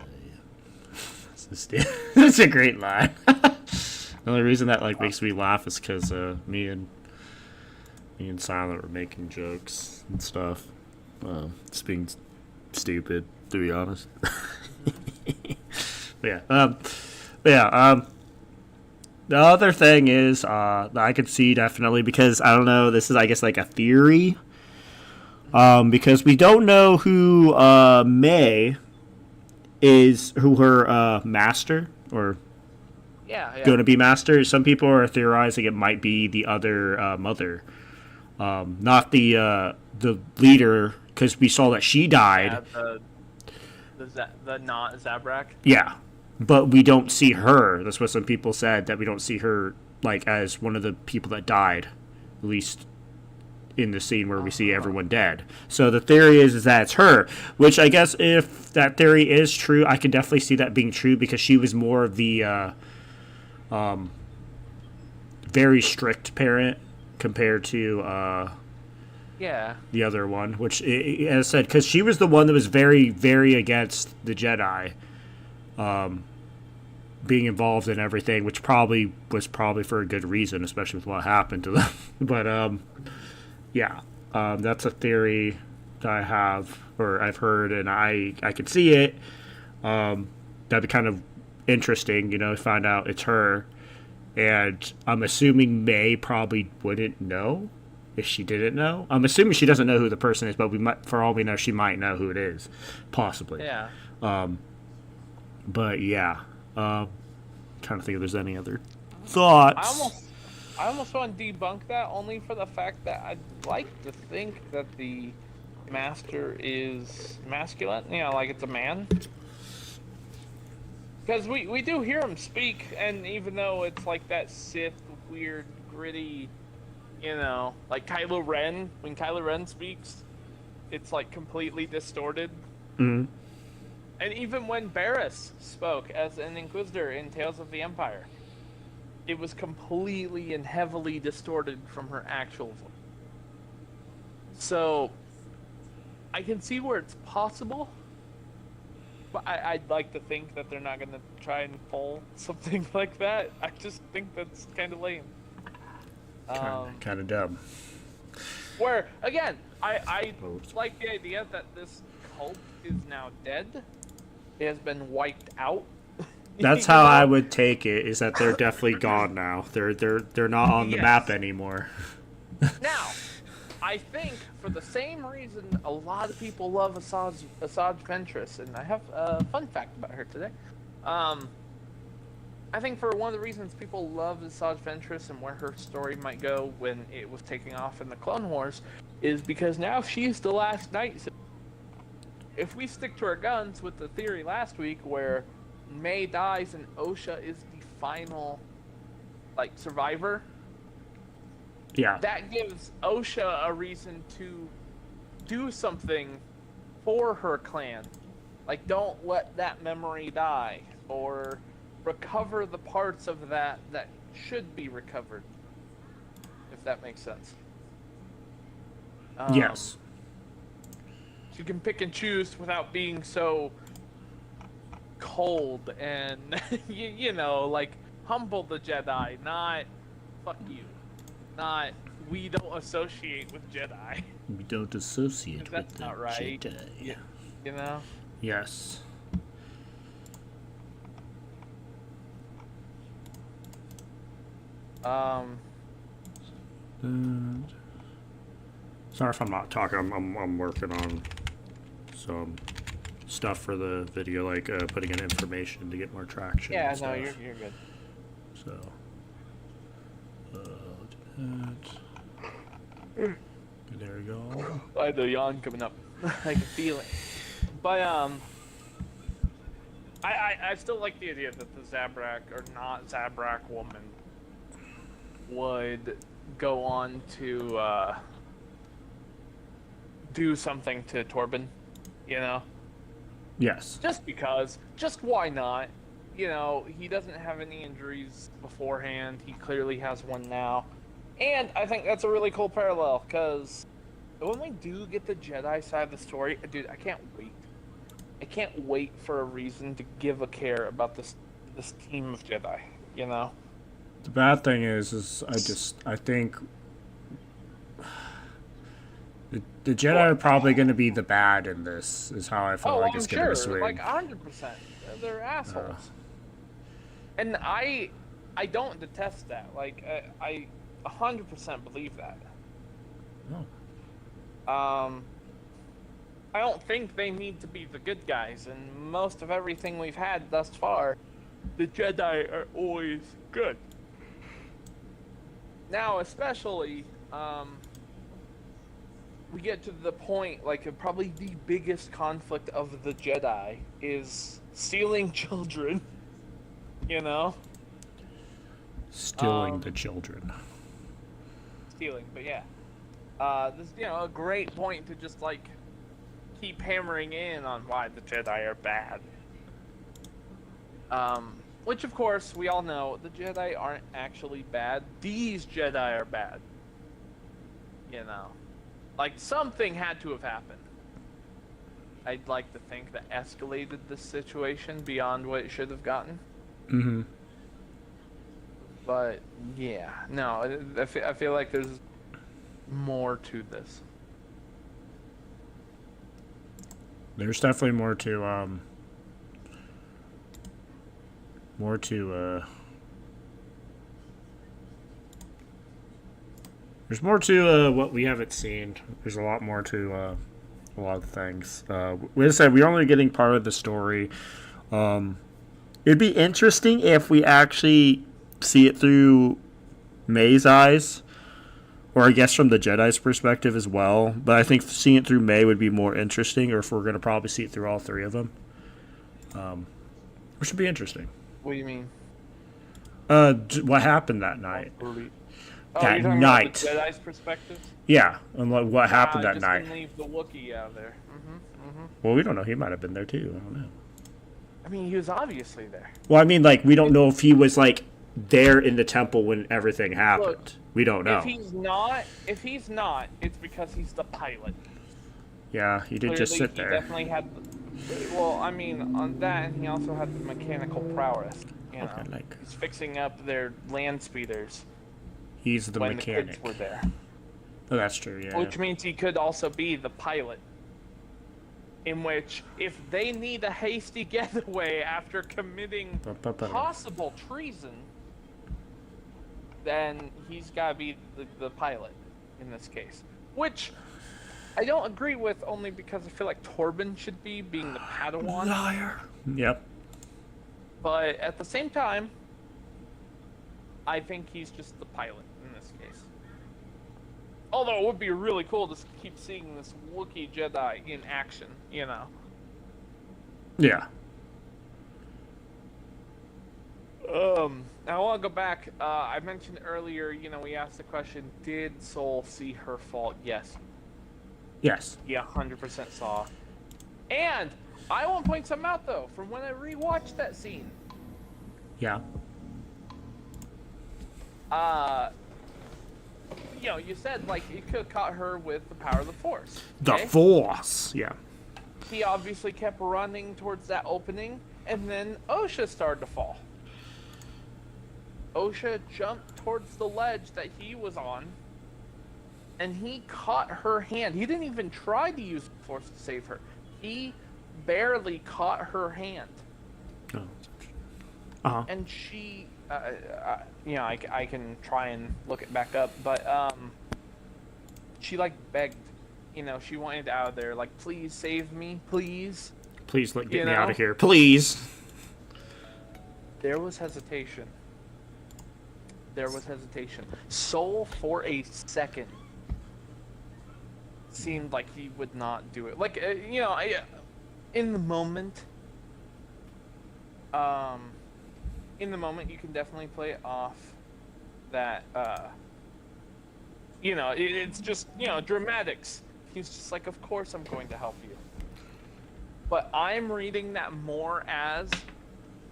S1: That's a great line. The only reason that makes me laugh is because me and Silent were making jokes and stuff. Just being stupid, to be honest. But yeah. The other thing is that I could see definitely, because I don't know, this is I guess like a theory. Because we don't know who May is, who her master or going to be master. Some people are theorizing it might be the other mother, not the leader, because we saw that she died.
S2: The not Zabrak.
S1: Yeah, but we don't see her. That's what some people said, that we don't see her as one of the people that died, at least in the scene where we see everyone dead. So the theory is that it's her, which I guess if that theory is true, I can definitely see that being true, because she was more of the very strict parent compared to the other one, which, as I said, because she was the one that was very, very against the Jedi being involved in everything, which was probably for a good reason, especially with what happened to them. But that's a theory that I have, or I've heard, and I could see it. That'd be kind of interesting, find out it's her. And I'm assuming May probably wouldn't know if she didn't know. I'm assuming she doesn't know who the person is, but for all we know, she might know who it is, possibly.
S2: Yeah.
S1: But yeah, trying to think if there's any other thoughts.
S2: I almost want to debunk that, only for the fact that I'd like to think that the master is masculine, it's a man. Because we do hear him speak, and even though it's like that Sith, weird, gritty, like Kylo Ren, when Kylo Ren speaks, it's completely distorted.
S1: Mm-hmm.
S2: And even when Barriss spoke as an Inquisitor in Tales of the Empire, it was completely and heavily distorted from her actual voice. So, I can see where it's possible, but I'd like to think that they're not going to try and pull something like that. I just think that's kind of lame.
S1: Kind of dumb.
S2: Where, again, I like the idea that this cult is now dead. It has been wiped out.
S1: That's how I would take it, is that they're definitely gone now. They're not on the map anymore.
S2: Now, I think for the same reason a lot of people love Asajj Ventress, and I have a fun fact about her today. I think for one of the reasons people love Asajj Ventress and where her story might go when it was taking off in the Clone Wars is because now she's the last Night Sister. If we stick to our guns with the theory last week where May dies and Osha is the final, like, survivor,
S1: Yeah.
S2: that gives Osha a reason to do something for her clan. Like, don't let that memory die, or recover the parts of that that should be recovered, if that makes sense.
S1: Yes.
S2: You can pick and choose without being so cold and, you know, like, humble the Jedi, not fuck you. Not, we don't associate with Jedi.
S1: We don't associate with
S2: That's
S1: the
S2: not right.
S1: Jedi.
S2: You know?
S1: Yes. Sorry if I'm not talking. I'm working on some stuff for the video, like putting in information to get more traction.
S2: Yeah,
S1: and
S2: no,
S1: stuff.
S2: you're good.
S1: So. There we go.
S2: I had the yawn coming up. I can feel it. But I still like the idea that the Zabrak or not Zabrak woman would go on to do something to Torben, you know?
S1: Yes.
S2: Just because. Just why not? You know, he doesn't have any injuries beforehand. He clearly has one now. And I think that's a really cool parallel, because when we do get the Jedi side of the story, dude, I can't wait. I can't wait for a reason to give a care about this team of Jedi, you know?
S1: The bad thing is I think the Jedi are probably going to be the bad in this, is how I feel like
S2: I'm
S1: it's going to
S2: sure,
S1: swing.
S2: like 100%. They're assholes. And I don't detest that. Like, I 100% believe that.
S1: Oh.
S2: I don't think they need to be the good guys, and most of everything we've had thus far, the Jedi are always good. Now, especially, we get to the point, like, probably the biggest conflict of the Jedi is stealing children, you know?
S1: Stealing the children.
S2: Stealing, but yeah. This, you know, a great point to just, like, keep hammering in on why the Jedi are bad. Which, of course, we all know, the Jedi aren't actually bad. These Jedi are bad. You know? Like, something had to have happened. I'd like to think that escalated this situation beyond what it should have gotten.
S1: Mm-hmm.
S2: But, yeah. No, I feel like there's more to this.
S1: There's definitely more to there's more to what we haven't seen. There's a lot more to a lot of things. We said we're only getting part of the story. It'd be interesting if we actually see it through May's eyes, or I guess from the Jedi's perspective as well. But I think seeing it through May would be more interesting, or if we're going to probably see it through all three of them. Which would be interesting.
S2: What do you mean?
S1: What happened that night?
S2: That
S1: That night.
S2: About the Jedi's perspective?
S1: Yeah, and what happened that
S2: just
S1: night.
S2: Didn't leave the Wookiee out there.
S1: Well, we don't know. He might have been there too. I don't know.
S2: I mean, he was obviously there.
S1: Well, I mean, like, we don't know if he was, like, there in the temple when everything happened.
S2: Look,
S1: we don't know.
S2: If he's not, it's because he's the pilot.
S1: Yeah, he did just sit there.
S2: He definitely had. Well, I mean, on that, and he also had the mechanical prowess. You know,
S1: Okay, like,
S2: he's fixing up their land speeders
S1: he's the
S2: when
S1: mechanic.
S2: the kids were there.
S1: Oh, that's true, yeah.
S2: Which means he could also be the pilot. In which, if they need a hasty getaway after committing possible treason, then he's got to be the pilot in this case. Which I don't agree with, only because I feel like Torben should be being the Padawan.
S1: Liar. Yep.
S2: But at the same time, I think he's just the pilot in this case. Although it would be really cool to keep seeing this Wookiee Jedi in action, you know.
S1: Yeah.
S2: I want to go back. I mentioned earlier, you know, we asked the question, did Soul see her fault? Yes.
S1: Yes.
S2: Yeah, 100% saw. And I want to point something out, though, from when I rewatched that scene.
S1: Yeah.
S2: You know, you said, like, it could have caught her with the power of the Force.
S1: The
S2: okay?
S1: Force. Yeah.
S2: He obviously kept running towards that opening, and then Osha started to fall. Osha jumped towards the ledge that he was on, and he caught her hand. He didn't even try to use the Force to save her. He barely caught her hand.
S1: Oh. Uh-huh.
S2: And she, you know, I can try and look it back up, but she like begged, you know, she wanted out of there, like, please save me, please.
S1: Please get
S2: You
S1: me
S2: know?
S1: out of here, please.
S2: There was hesitation. There was hesitation. Soul, for a second, seemed like he would not do it. Like, you know, in the moment, you can definitely play it off that, you know, it's just, you know, dramatics. He's just like, of course I'm going to help you. But I'm reading that more as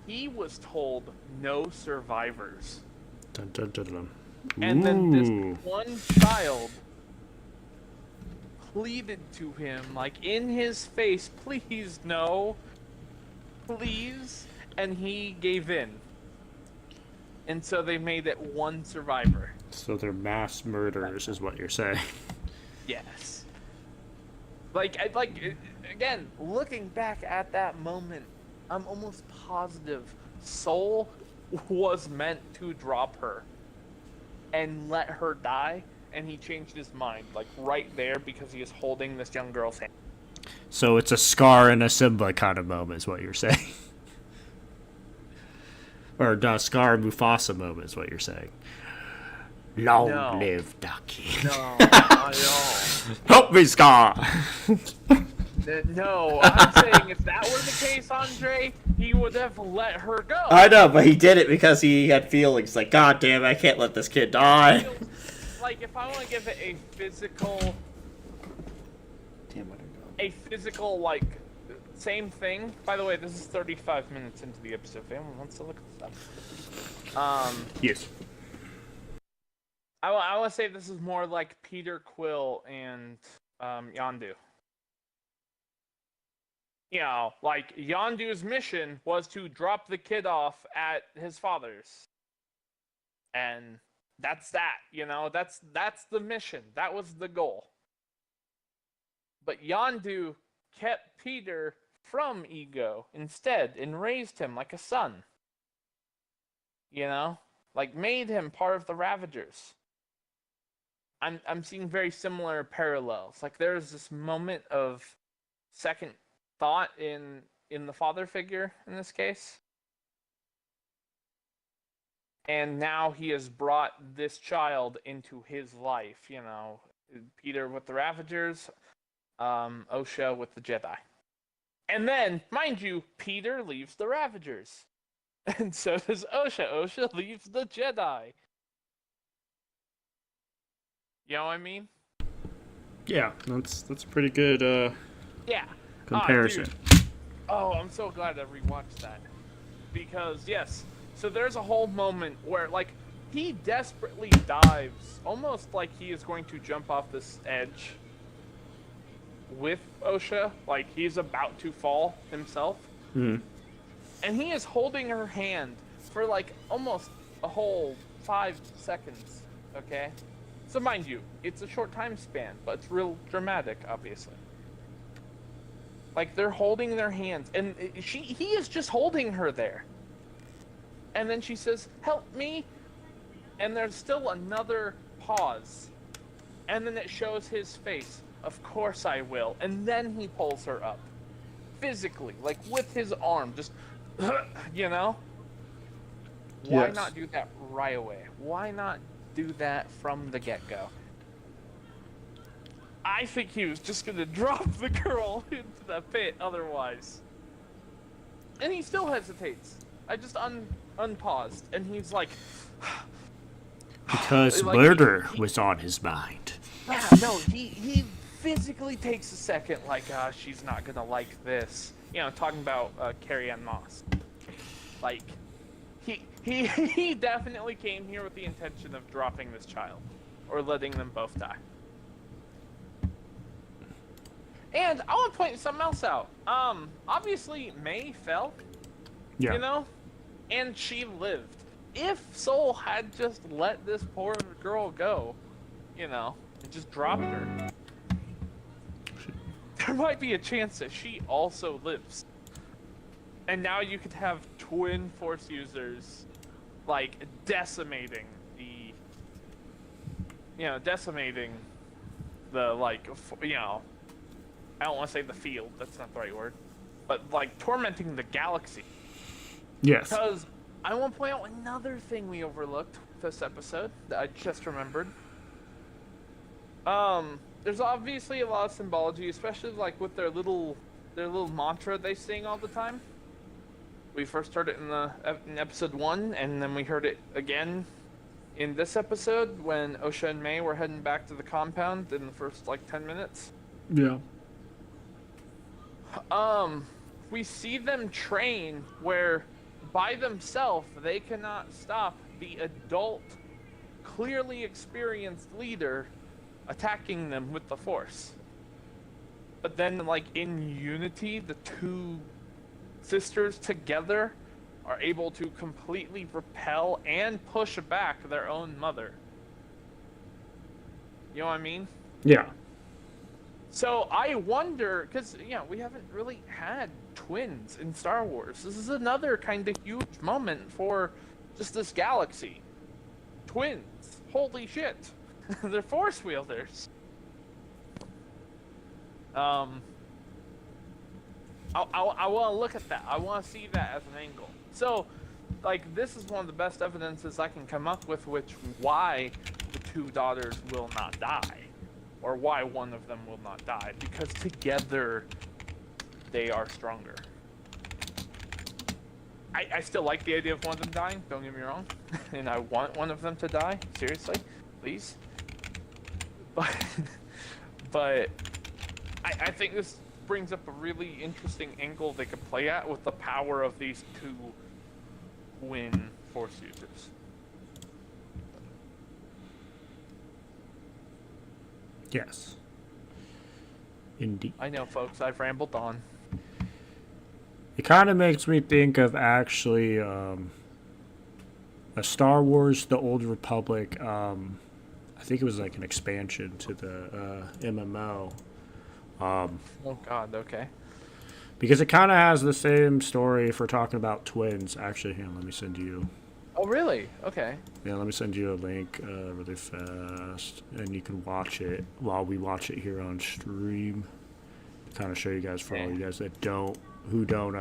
S2: he was told no survivors.
S1: Dun, dun, dun, dun.
S2: And then
S1: Ooh.
S2: this one child pleaded to him, like, in his face, please, no, please, and he gave in. And so they made it one survivor.
S1: So they're mass murderers, is what you're saying.
S2: Yes. Like, again, looking back at that moment, I'm almost positive Soul was meant to drop her and let her die, and he changed his mind, like, right there, because he is holding this young girl's hand.
S1: So it's a Scar and a Simba kind of moment, is what you're saying. Or no, Scar and Mufasa moment, is what you're saying. Long
S2: No.
S1: live Ducky.
S2: No, not at all.
S1: Help me, Scar!
S2: No, I'm saying if that were the case, Andre, he would have let her go.
S1: I know, but he did it because he had feelings. Like, God damn, I can't let this kid die.
S2: Like, if I want to give it a physical...
S1: Damn, what
S2: like, same thing. By the way, this is 35 minutes into the episode. If anyone wants to look at stuff.
S1: Yes.
S2: I want to say this is more like Peter Quill and Yondu. You know, like, Yondu's mission was to drop the kid off at his father's. And that's that, you know, that's the mission. That was the goal. But Yondu kept Peter from Ego instead and raised him like a son. You know? Like, made him part of the Ravagers. I'm seeing very similar parallels. Like, there's this moment of second thought in the father figure in this case. And now he has brought this child into his life, you know. Peter with the Ravagers, Osha with the Jedi. And then, mind you, Peter leaves the Ravagers. And so does Osha. Osha leaves the Jedi. You know what I mean?
S1: Yeah, that's a pretty good
S2: Yeah.
S1: comparison.
S2: Oh, I'm so glad I rewatched that. Because, yes, so there's a whole moment where, like, he desperately dives, almost like he is going to jump off this edge with Osha, like he's about to fall himself.
S1: Mm.
S2: And he is holding her hand for, like, almost a whole 5 seconds, okay? So mind you, it's a short time span, but it's real dramatic, obviously. Like, they're holding their hands, and he is just holding her there. And then she says, "Help me!" And there's still another pause. And then it shows his face. "Of course I will." And then he pulls her up. Physically, like with his arm, just, you know? Why
S1: Yes.
S2: not do that right away? Why not do that from the get-go? I think he was just gonna drop the girl into the pit otherwise. And he still hesitates. I just unpaused, and he's like...
S1: Because
S2: like,
S1: murder was on his mind.
S2: Yeah, no, he physically takes a second, like, she's not gonna like this. You know, talking about Carrie Ann Moss. Like, he definitely came here with the intention of dropping this child. Or letting them both die. And I want to point something else out. Obviously, May fell.
S1: Yeah.
S2: You know? And she lived. If Soul had just let this poor girl go, you know, and just dropped her, there might be a chance that she also lives. And now you could have twin Force users, like, decimating the, like, you know, I don't want to say the field, that's not the right word, but, like, tormenting the galaxy.
S1: Yes.
S2: Because I want to point out another thing we overlooked this episode that I just remembered. There's obviously a lot of symbology, especially like with their little mantra they sing all the time. We first heard it in episode 1, and then we heard it again in this episode when Osha and May were heading back to the compound in the first like 10 minutes.
S1: Yeah.
S2: We see them train where by themselves they cannot stop the adult, clearly experienced leader attacking them with the Force. But then, like, in unity, the two sisters together are able to completely repel and push back their own mother. You know what I mean?
S1: Yeah.
S2: So I wonder, because, you know, we haven't really had twins in Star Wars. This is another kind of huge moment for just this galaxy. Twins. Holy shit. They're Force wielders. I want to look at that. I want to see that as an angle. So, like, this is one of the best evidences I can come up with, why the two daughters will not die. Or why one of them will not die. Because together, they are stronger. I still like the idea of one of them dying, don't get me wrong. And I want one of them to die, seriously, please. But I think this brings up a really interesting angle they could play at with the power of these two twin Force users.
S1: Yes. Indeed.
S2: I know, folks, I've rambled on.
S1: It kind of makes me think of actually a Star Wars: The Old Republic. I think it was like an expansion to the MMO.
S2: Oh God, okay.
S1: Because it kind of has the same story if we're talking about twins. Actually, here, let me send you.
S2: Oh really? Okay.
S1: Yeah, let me send you a link really fast, and you can watch it while we watch it here on stream. Kind of show you guys for all you guys that who don't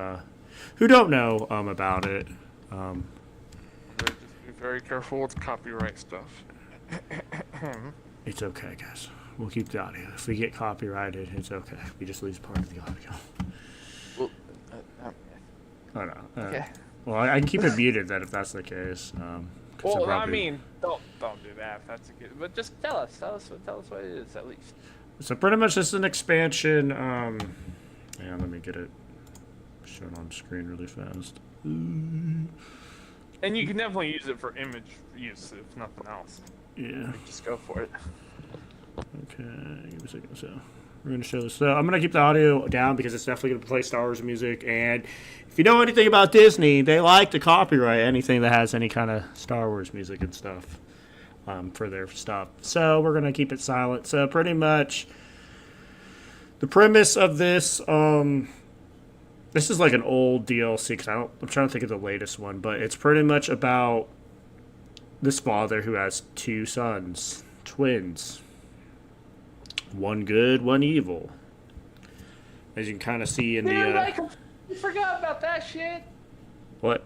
S1: know about it.
S2: Just be very careful with copyright stuff.
S1: It's okay, guys. We'll keep the audio. If we get copyrighted, it's okay. We just lose part of the audio.
S2: Well,
S1: Oh no.
S2: okay.
S1: Well, I can keep it muted then if that's the case.
S2: Well, I mean, don't do that if that's a good. But just tell us what it is at least.
S1: So pretty much this is an expansion. Yeah, let me get it shown on screen really fast.
S2: And you can definitely use it for image use if nothing else.
S1: Yeah.
S2: Like, just go for it.
S1: Okay, give me a second. So we're gonna show this. So I'm gonna keep the audio down because it's definitely gonna play Star Wars music. And if you know anything about Disney, they like to copyright anything that has any kind of Star Wars music and stuff for their stuff. So we're gonna keep it silent. So pretty much, the premise of this, this is like an old DLC because I'm trying to think of the latest one, but it's pretty much about this father who has two sons, twins. One good, one evil. As you can kind of see in
S2: Dude,
S1: the...
S2: I completely forgot about that shit.
S1: What?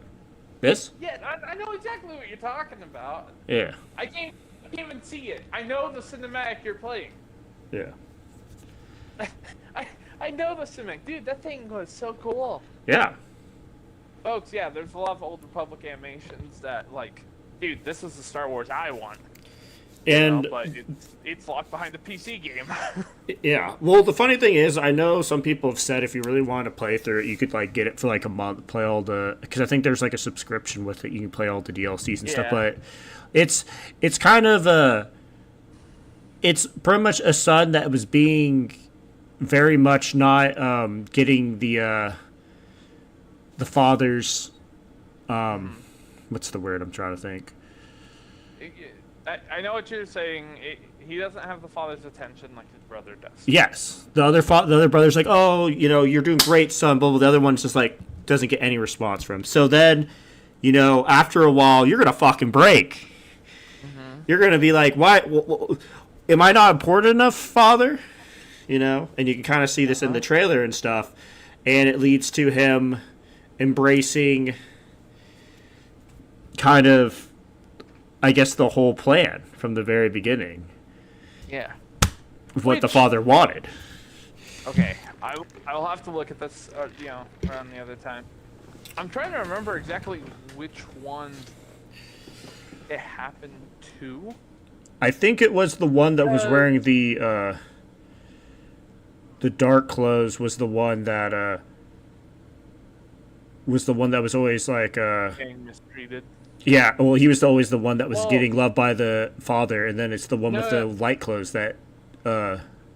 S1: This?
S2: Yeah, I know exactly what you're talking about.
S1: Yeah.
S2: I can't even see it. I know the cinematic you're playing.
S1: Yeah.
S2: I know the cinematic. Dude, that thing was so cool.
S1: Yeah.
S2: Folks, yeah, there's a lot of Old Republic animations that, like, dude, this is the Star Wars I want.
S1: And
S2: but it's locked behind a PC game.
S1: yeah, well, the funny thing is, I know some people have said if you really wanted to play through it, you could like get it for like a month, play all the, because I think there's like a subscription with it. You can play all the DLCs and stuff, but it's kind of it's pretty much a son that was being very much not getting the father's what's the word I'm trying to think.
S2: I know what you're saying. He doesn't have the father's attention like his brother does.
S1: Yes, the other brother's like, oh, you know, you're doing great, son. But the other one's just like doesn't get any response from him. So then, you know, after a while, you're gonna fucking break. Mm-hmm. You're gonna be like, why? Am I not important enough, father? You know, and you can kind of see this in the trailer and stuff, and it leads to him embracing kind of, I guess, the whole plan from the very beginning.
S2: Yeah.
S1: Of what the father wanted.
S2: Okay, I'll have to look at this, you know, around the other time. I'm trying to remember exactly which one it happened to. I
S1: think it was the one that was wearing the dark clothes was the one that was always like
S2: getting mistreated.
S1: Yeah, well, he was always the one that was getting loved by the father, and then it's the one with the light clothes that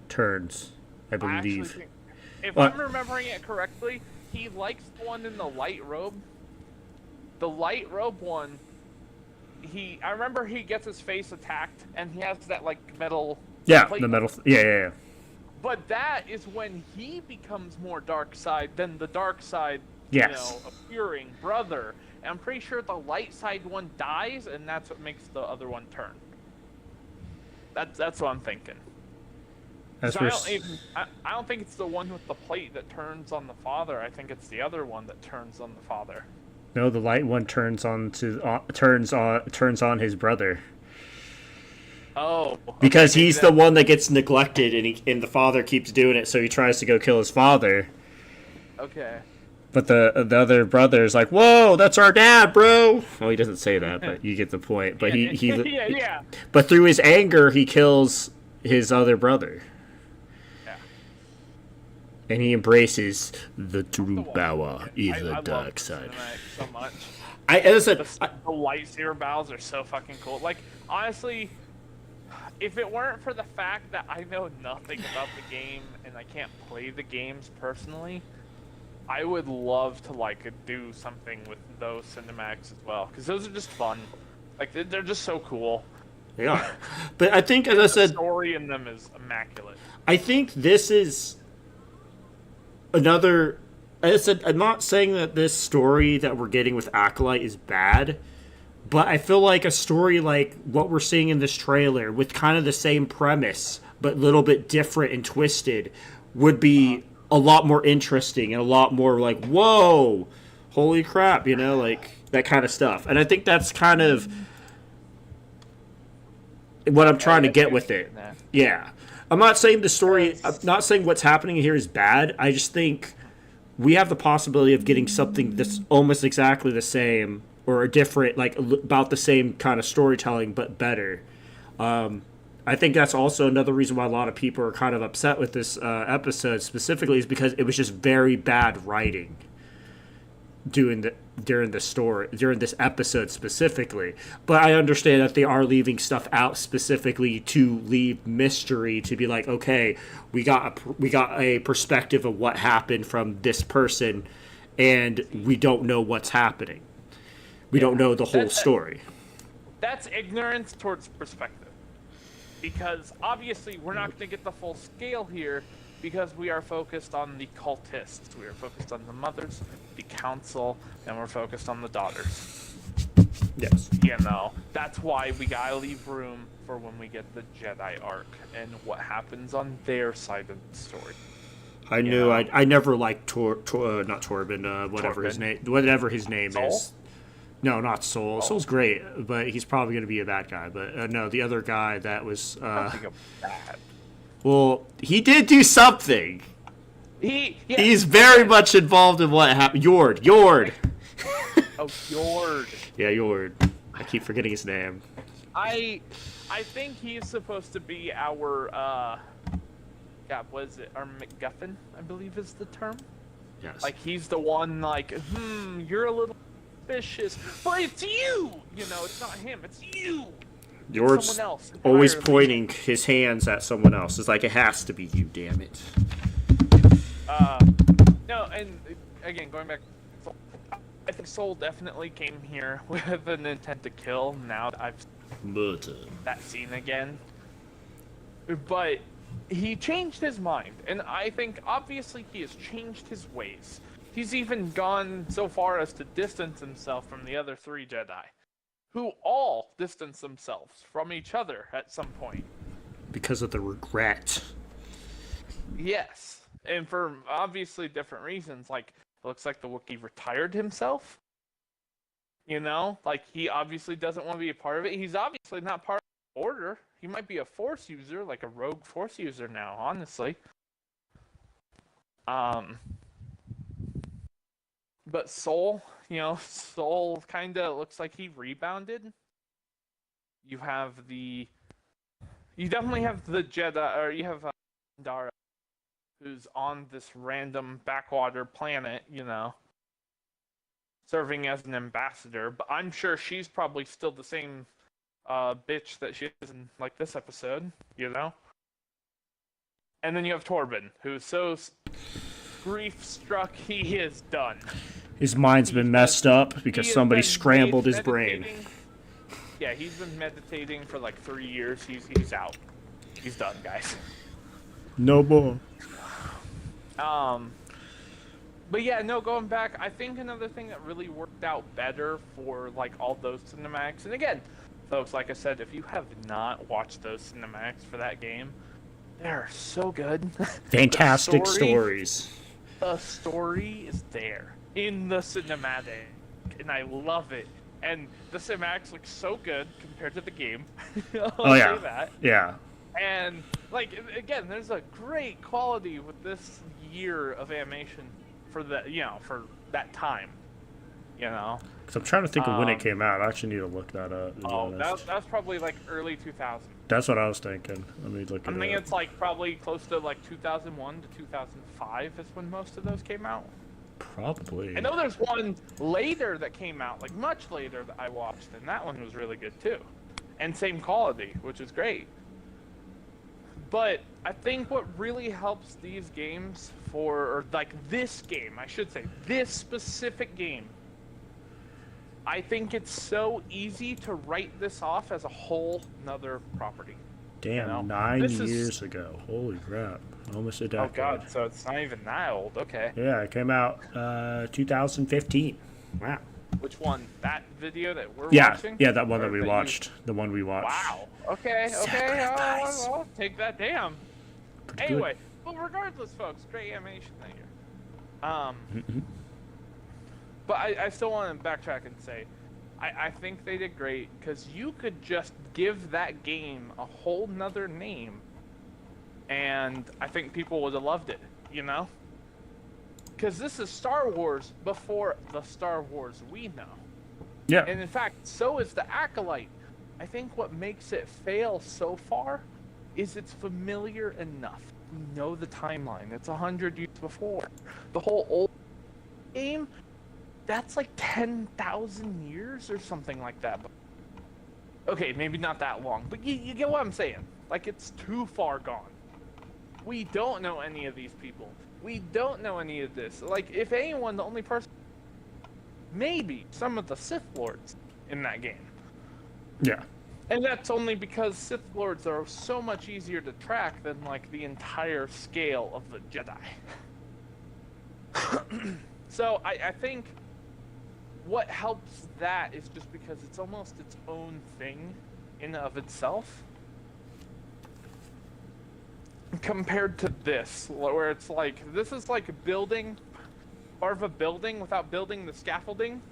S1: turns, I believe.
S2: If I'm remembering it correctly, he likes the one in the light robe. The light robe one, I remember he gets his face attacked, and he has that, like, metal...
S1: Yeah, the metal... Yeah.
S2: But that is when he becomes more dark side than the dark side,
S1: yes,
S2: you know, appearing brother. And I'm pretty sure the light side one dies, and that's what makes the other one turn. That's what I'm thinking. I don't think it's the one with the plate that turns on the father. I think it's the other one that turns on the father.
S1: No, the light one turns on his brother.
S2: Oh. Okay,
S1: because he's the one that gets neglected, and the father keeps doing it, so he tries to go kill his father.
S2: Okay.
S1: But the other brother is like, "Whoa, that's our dad, bro." Well, he doesn't say that, but you get the point. But he
S2: yeah.
S1: But through his anger, he kills his other brother.
S2: Yeah.
S1: And he embraces the true power, the dark side.
S2: So much.
S1: As I said,
S2: the lightsaber battles are so fucking cool. Like, honestly, if it weren't for the fact that I know nothing about the game and I can't play the games personally, I would love to, like, do something with those cinematics as well, because those are just fun. Like, they're just so cool.
S1: They are. But I think, as I said...
S2: The story in them is immaculate.
S1: I think this is another... As I said, I'm not saying that this story that we're getting with Acolyte is bad, but I feel like a story like what we're seeing in this trailer, with kind of the same premise, but a little bit different and twisted, would be... a lot more interesting and a lot more like, whoa, holy crap, you know, like that kind of stuff. And I think that's kind of what I'm trying to get with it. Yeah. I'm not saying the story, I'm not saying what's happening here is bad. I just think we have the possibility of getting something that's almost exactly the same or a different, like about the same kind of storytelling, but better. I think that's also another reason why a lot of people are kind of upset with this episode specifically, is because it was just very bad writing during this episode specifically. But I understand that they are leaving stuff out specifically to leave mystery, to be like, okay, we got a perspective of what happened from this person, and we don't know what's happening. We don't know the whole story.
S2: That's ignorance towards perspective. Because obviously we're not going to get the full scale here, because we are focused on the cultists. We are focused on the mothers, the council, and we're focused on the daughters.
S1: Yes.
S2: You know, that's why we gotta leave room for when we get the Jedi arc and what happens on their side of the story.
S1: I never liked not Torben, whatever his name is. No, not Soul. Soul's great, but he's probably going to be a bad guy. But no, the other guy that was.
S2: I don't think I'm bad.
S1: Well, he did do something.
S2: Yeah.
S1: He's very much involved in what happened. Yord.
S2: Oh, Yord.
S1: Yeah, Yord. I keep forgetting his name.
S2: I think he's supposed to be our God, what is it? Our MacGuffin, I believe is the term.
S1: Yes.
S2: Like he's the one like, you're a little suspicious, but it's you. You know, it's not him, it's you.
S1: Yord's
S2: Someone else
S1: always
S2: entirely.
S1: pointing his hands at someone else. It's like, it has to be you, damn it.
S2: No, and again, going back, I think Soul definitely came here with an intent to kill. Now that I've seen that scene again, but he changed his mind, and I think obviously he has changed his ways. He's even gone so far as to distance himself from the other 3 Jedi, who all distance themselves from each other at some point.
S1: Because of the regret.
S2: Yes, and for obviously different reasons. Like, it looks like the Wookiee retired himself. You know, like he obviously doesn't want to be a part of it. He's obviously not part of the Order. He might be a Force user, like a rogue Force user now, honestly. But Soul, Soul kind of looks like he rebounded. You definitely have the Jedi, or you have Dara, who's on this random backwater planet, serving as an ambassador. But I'm sure she's probably still the same bitch that she is in like this episode, And then you have Torben, who's so grief-struck he is done.
S1: His mind's been messed up because somebody scrambled his brain.
S2: Yeah, he's been meditating for like 3 years. He's out. He's done, guys.
S1: No more.
S2: But yeah, no, going back, I think another thing that really worked out better for like all those cinematics, and again, folks, like I said, if you have not watched those cinematics for that game, they're so good.
S1: Fantastic stories.
S2: The story is there in the cinematic, and I love it. And the cinematics look so good compared to the game. I'll say that.
S1: Yeah.
S2: And like again, there's a great quality with this year of animation for the for that time.
S1: Because I'm trying to think of when it came out. I actually need to look that up.
S2: That's probably like early 2000s.
S1: That's what I was thinking. Let me look it up.
S2: I think it's like probably close to like 2001 to 2005 is when most of those came out.
S1: Probably.
S2: I know there's one later that came out, like much later, that I watched, and that one was really good too. And same quality, which is great. But I think what really helps these games or like this game, I should say, this specific game, I think it's so easy to write this off as a whole nother property.
S1: Damn, 9 years ago. Holy crap. Almost a decade.
S2: Oh god, so it's not even that old. Okay.
S1: Yeah, it came out 2015. Wow.
S2: Which one? That video that we're
S1: Yeah,
S2: watching?
S1: yeah, that one that we watched. The one we watched.
S2: Wow. Okay. I'll take that. Damn.
S1: Pretty
S2: Anyway, well, regardless, folks, great animation that year. But I still want to backtrack and say, I think they did great because you could just give that game a whole nother name, and I think people would have loved it. Because this is Star Wars before the Star Wars we know.
S1: Yeah.
S2: And in fact, so is the Acolyte. I think what makes it fail so far is it's familiar enough. We know the timeline. It's 100 years before. The whole old game, that's like 10,000 years or something like that. Okay, maybe not that long, but you get what I'm saying. Like, it's too far gone. We don't know any of these people. We don't know any of this. Like, if anyone, the only person... Maybe some of the Sith Lords in that game.
S1: Yeah.
S2: And that's only because Sith Lords are so much easier to track than, like, the entire scale of the Jedi. So, I think what helps that is just because it's almost its own thing in and of itself. Compared to this, where it's like, this is like building part of a building without building the scaffolding.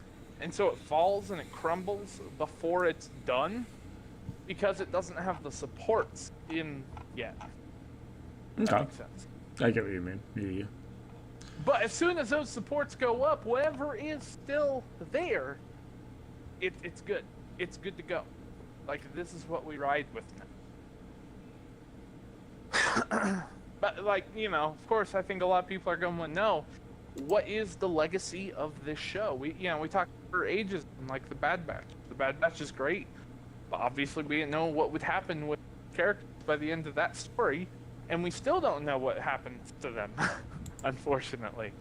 S2: and so it falls and it crumbles before it's done because it doesn't have the supports in yet. That makes sense.
S1: I get what you mean. Yeah.
S2: But as soon as those supports go up, whatever is still there, it's good. It's good to go. Like, this is what we ride with now. But, like, you know, of course, I think a lot of people are going to know, what is the legacy of this show? We talked for ages, like the Bad Batch. The Bad Batch is great, but obviously we didn't know what would happen with characters by the end of that story, and we still don't know what happens to them, unfortunately.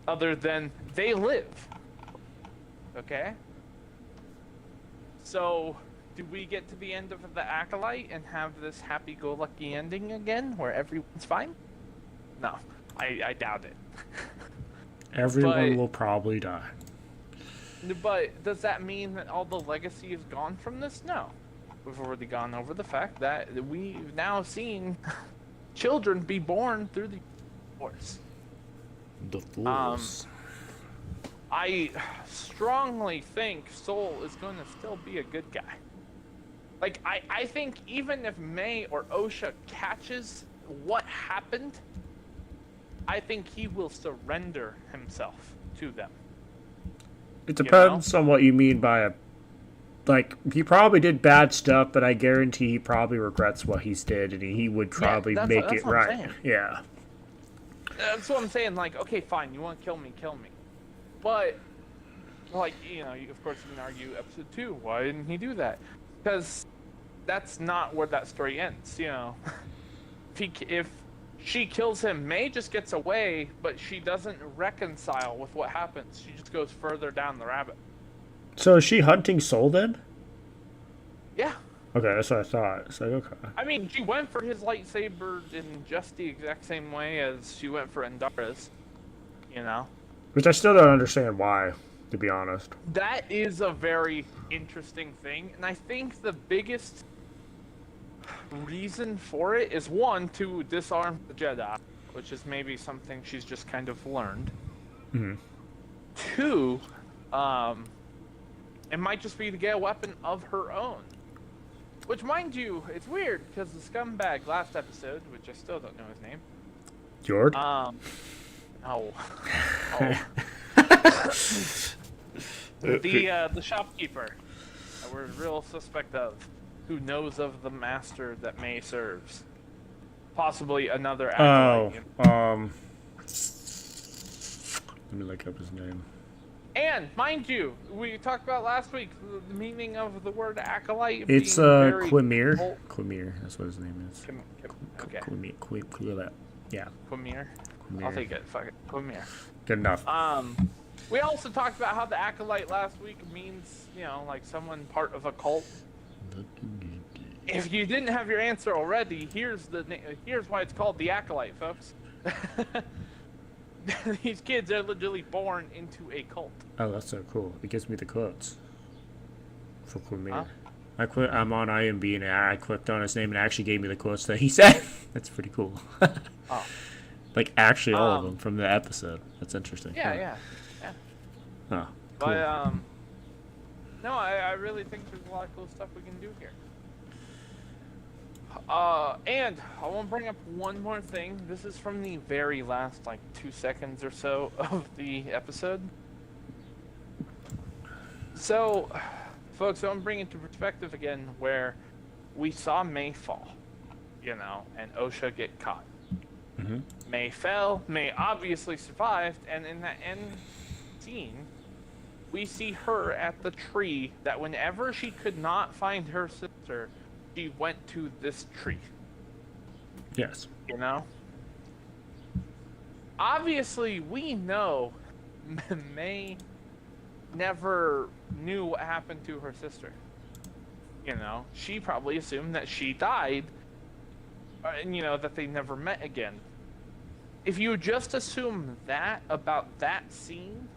S2: Other than they live. Okay? So, do we get to the end of the Acolyte and have this happy-go-lucky ending again, where everyone's fine? No, I doubt it.
S1: Everyone will probably die.
S2: But does that mean that all the legacy is gone from this? No. We've already gone over the fact that we've now seen children be born through the Force.
S1: The Force.
S2: I strongly think Soul is going to still be a good guy. Like, I think even if May or Osha catches what happened, I think he will surrender himself to them.
S1: It depends on what you mean by a... Like, he probably did bad stuff, but I guarantee he probably regrets what he's did, and he would probably make it right. Yeah.
S2: That's what I'm saying. Like, okay, fine, you want to kill me, kill me. But, like, you know, of course you can argue episode 2, why didn't he do that? Because that's not where that story ends, you know. If she kills him, May just gets away, but she doesn't reconcile with what happens. She just goes further down the rabbit.
S1: So is she hunting Soul then?
S2: Yeah.
S1: Okay, that's what I thought. It's like, okay.
S2: I mean, she went for his lightsaber in just the exact same way as she went for Endara's, you know?
S1: Which I still don't understand why, to be honest.
S2: That is a very interesting thing, and I think the biggest reason for it is, one, to disarm the Jedi, which is maybe something she's just kind of learned.
S1: Mm-hmm.
S2: Two, it might just be to get a weapon of her own. Which, mind you, it's weird, because the scumbag last episode, which I still don't know his name.
S1: Jord?
S2: No. Oh. The shopkeeper that we're real suspect of, who knows of the master that May serves. Possibly another acolyte.
S1: Let me look up his name.
S2: And, mind you, we talked about last week the meaning of the word acolyte.
S1: It's Quimir. Quimir, that's what his name is.
S2: Okay.
S1: Quimir. Yeah.
S2: Quimir. I'll take it. Fuck it. Quimir.
S1: Good enough.
S2: We also talked about how the acolyte last week means, you know, like someone part of a cult. If you didn't have your answer already, here's why it's called the Acolyte, folks. These kids are literally born into a cult.
S1: Oh, that's so cool. It gives me the quotes for Quimir.
S2: Huh?
S1: I'm on IMB and I clicked on his name and it actually gave me the quotes that he said. That's pretty cool.
S2: Oh.
S1: Like actually all of them from the episode. That's interesting.
S2: Yeah.
S1: Oh, cool.
S2: But no, I really think there's a lot of cool stuff we can do here. And I want to bring up one more thing. This is from the very last, like, 2 seconds or so of the episode. So, folks, I want to bring it to perspective again, where we saw May fall, you know, and Osha get caught.
S1: Mm-hmm.
S2: May fell, May obviously survived, and in that end scene, we see her at the tree that whenever she could not find her sister, she went to this tree.
S1: Yes.
S2: You know? Obviously, we know May never knew what happened to her sister. You know? She probably assumed that she died, and, you know, that they never met again. If you just assume that about that scene,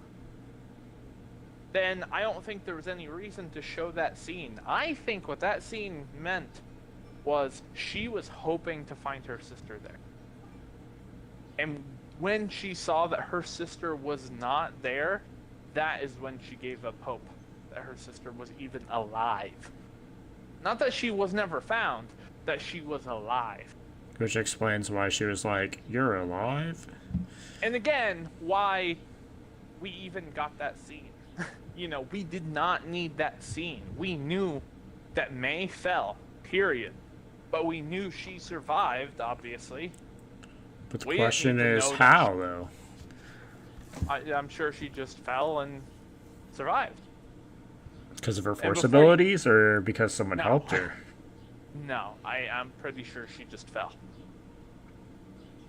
S2: then I don't think there was any reason to show that scene. I think what that scene meant was she was hoping to find her sister there. And when she saw that her sister was not there, that is when she gave up hope that her sister was even alive. Not that she was never found, that she was alive.
S1: Which explains why she was like, "You're alive?"
S2: And again, why we even got that scene. You know, we did not need that scene. We knew that May fell, period. But we knew she survived, obviously.
S1: But the
S2: We didn't
S1: question
S2: need to
S1: is,
S2: know that
S1: how, though?
S2: I'm sure she just fell and survived.
S1: Because of her force
S2: before
S1: abilities, or because someone
S2: No.
S1: helped her?
S2: No, I'm pretty sure she just fell.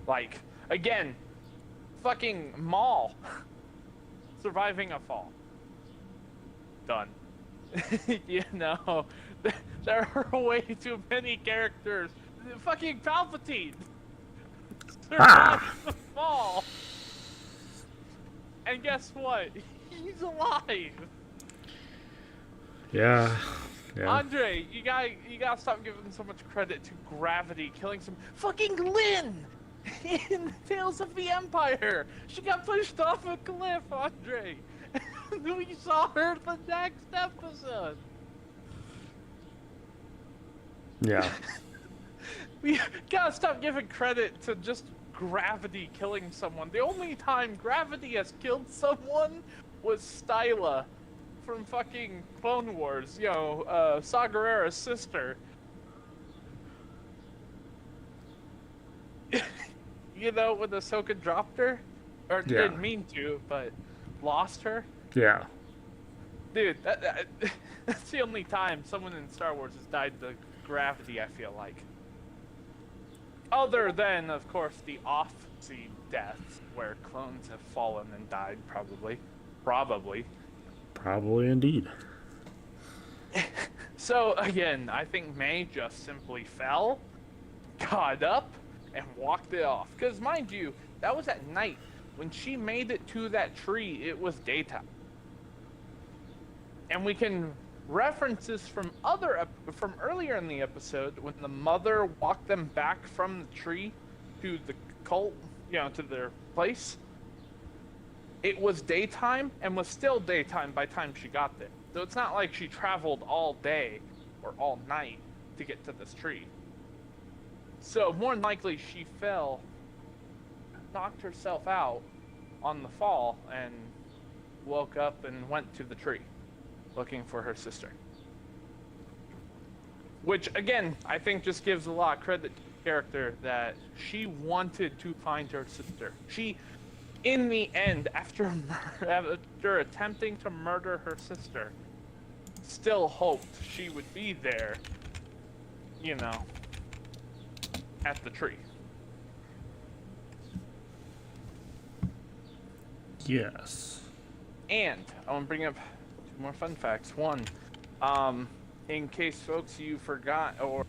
S2: Like, again, fucking Maul surviving a fall. Done. You know, there are way too many characters. Fucking Palpatine survived the fall. And guess what? He's alive.
S1: Yeah. Yeah.
S2: Andre, you gotta stop giving so much credit to gravity killing some fucking Lynn in Tales of the Empire. She got pushed off a cliff, Andre. We saw her the next episode.
S1: Yeah.
S2: We gotta stop giving credit to just gravity killing someone. The only time gravity has killed someone was Styla from fucking Clone Wars, you know, Saw Gerrera's sister. You know, when Ahsoka dropped her? Or
S1: Yeah.
S2: didn't mean to, but lost her?
S1: Yeah.
S2: Dude, that's the only time someone in Star Wars has died to gravity, I feel like. Other than, of course, the off-scene deaths, where clones have fallen and died, probably. Probably.
S1: Probably indeed.
S2: So, again, I think May just simply fell, got up, and walked it off. Because, mind you, that was at night. When she made it to that tree, it was daytime. And we can reference this from from earlier in the episode, when the mother walked them back from the tree to the cult, you know, to their place. It was daytime and was still daytime by the time she got there. So it's not like she traveled all day or all night to get to this tree. So more than likely she fell, knocked herself out on the fall, and woke up and went to the tree looking for her sister. Which, again, I think just gives a lot of credit to the character that she wanted to find her sister. She, in the end, after attempting to murder her sister, still hoped she would be there, you know, at the tree.
S1: Yes.
S2: And I want to bring up two more fun facts. One, in case folks you forgot or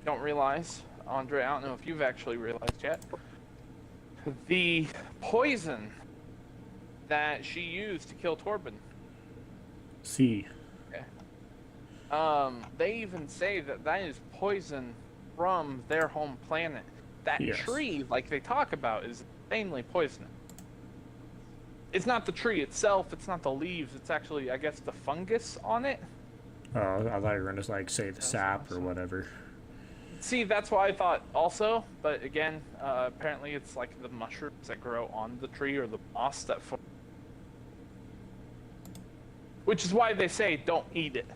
S2: don't realize, Andre, I don't know if you've actually realized yet, the poison that she used to kill Torben.
S1: See.
S2: They even say that that is poison from their home planet. That
S1: Yes.
S2: tree, like they talk about, is insanely poisonous. It's not the tree itself, it's not the leaves, it's actually, I guess, the fungus on it.
S1: Oh, I thought you were going to, like, say the sap or whatever.
S2: See, that's what I thought also, but again, apparently it's like the mushrooms that grow on the tree or the moss that form. Which is why they say don't eat it.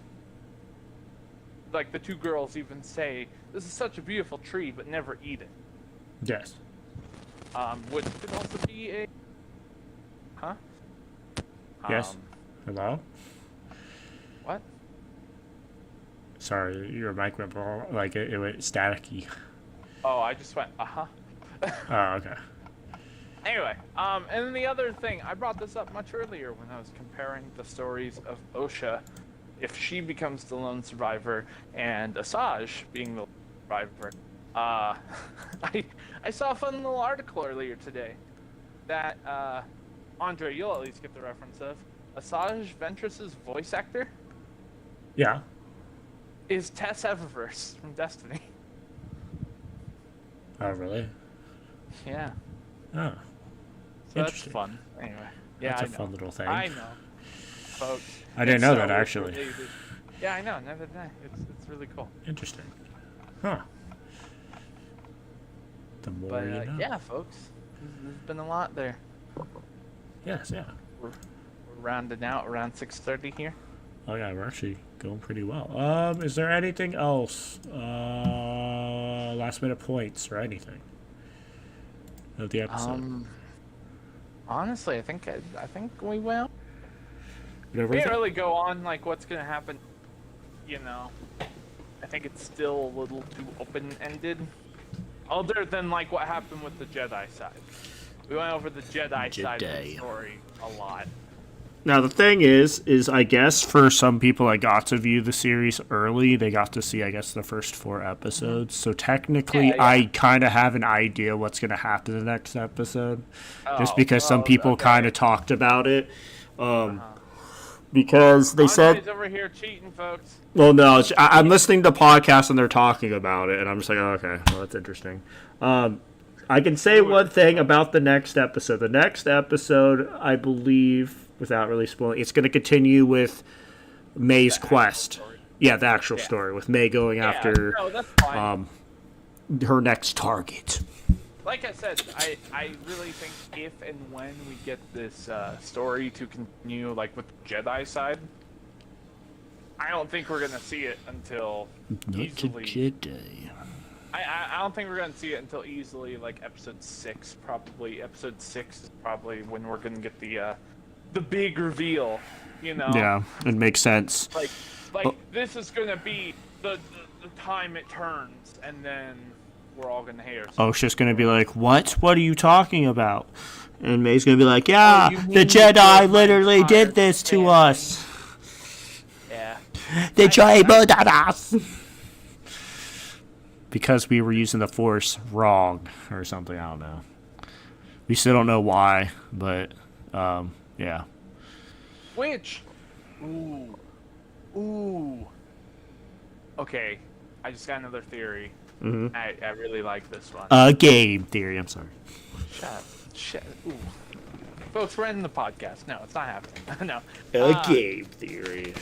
S2: Like the two girls even say, this is such a beautiful tree, but never eat it.
S1: Yes.
S2: Which could also be a... Huh?
S1: Yes. Hello?
S2: What?
S1: Sorry, your mic went like it went staticky.
S2: Oh, I just went, uh-huh.
S1: Oh, okay.
S2: Anyway, and then the other thing, I brought this up much earlier when I was comparing the stories of Osha, if she becomes the lone survivor, and Asajj being the survivor. I saw a fun little article earlier today that, Andre, you'll at least get the reference of, Asajj Ventress's voice actor
S1: Yeah.
S2: is Tess Eververse from Destiny.
S1: Oh, really?
S2: Yeah.
S1: Oh.
S2: So that's
S1: Interesting.
S2: fun. Anyway. Yeah,
S1: That's
S2: I
S1: a fun
S2: know.
S1: little thing.
S2: I know, folks.
S1: I didn't
S2: It's
S1: know
S2: so
S1: that, actually.
S2: related. Yeah, I know. Never did I. It's really cool.
S1: Interesting. Huh. The more you know.
S2: Yeah, folks. There's been a lot there.
S1: Yes, yeah.
S2: We're rounding out around 6:30 here.
S1: Oh yeah, we're actually going pretty well. Is there anything else? Last minute points or anything of the episode?
S2: Honestly, I think we will.
S1: Whatever
S2: We
S1: you
S2: didn't
S1: think.
S2: really go on like what's gonna happen. You know, I think it's still a little too open-ended. Other than like what happened with the Jedi side, we went over the Jedi side of the story a lot.
S1: Now the thing is I guess for some people that got to view the series early, they got to see I guess the first 4 episodes. So technically,
S2: Yeah.
S1: I kind of have an idea what's going to happen in the next episode, just
S2: Oh,
S1: because some people
S2: okay.
S1: kind of talked about it. Because they said,
S2: Andre's over here cheating, folks.
S1: well, no, I'm listening to podcasts and they're talking about it, and I'm just like, oh, okay, well, that's interesting. I can say one thing about the next episode. The next episode, I believe, without really spoiling, it's going to continue with May's quest. Yeah, the actual story, with May going after
S2: No, that's fine.
S1: her next target.
S2: Like I said, I really think if and when we get this story to continue, like with the Jedi side, I don't think we're gonna see it until easily.
S1: Jedi.
S2: I don't think we're gonna see it until easily like episode 6. Probably episode 6 is probably when we're gonna get the big reveal. You know.
S1: Yeah, it makes sense.
S2: Like this is gonna be the time it turns, and then we're all gonna hear.
S1: Osh's just gonna be like, "What? What are you talking about?" And May's gonna be like, "Yeah,
S2: you
S1: the
S2: mean
S1: Jedi
S2: my
S1: literally
S2: entire
S1: did this to
S2: family."
S1: us.
S2: Yeah.
S1: They jailbird us because we were using the Force wrong or something. I don't know. We still don't know why, but yeah.
S2: Which? Ooh. Okay, I just got another theory.
S1: Mm-hmm.
S2: I really like this one.
S1: A game theory. I'm sorry.
S2: Shut. Ooh. Folks, we're ending the podcast. No, it's not happening. No.
S1: A game theory.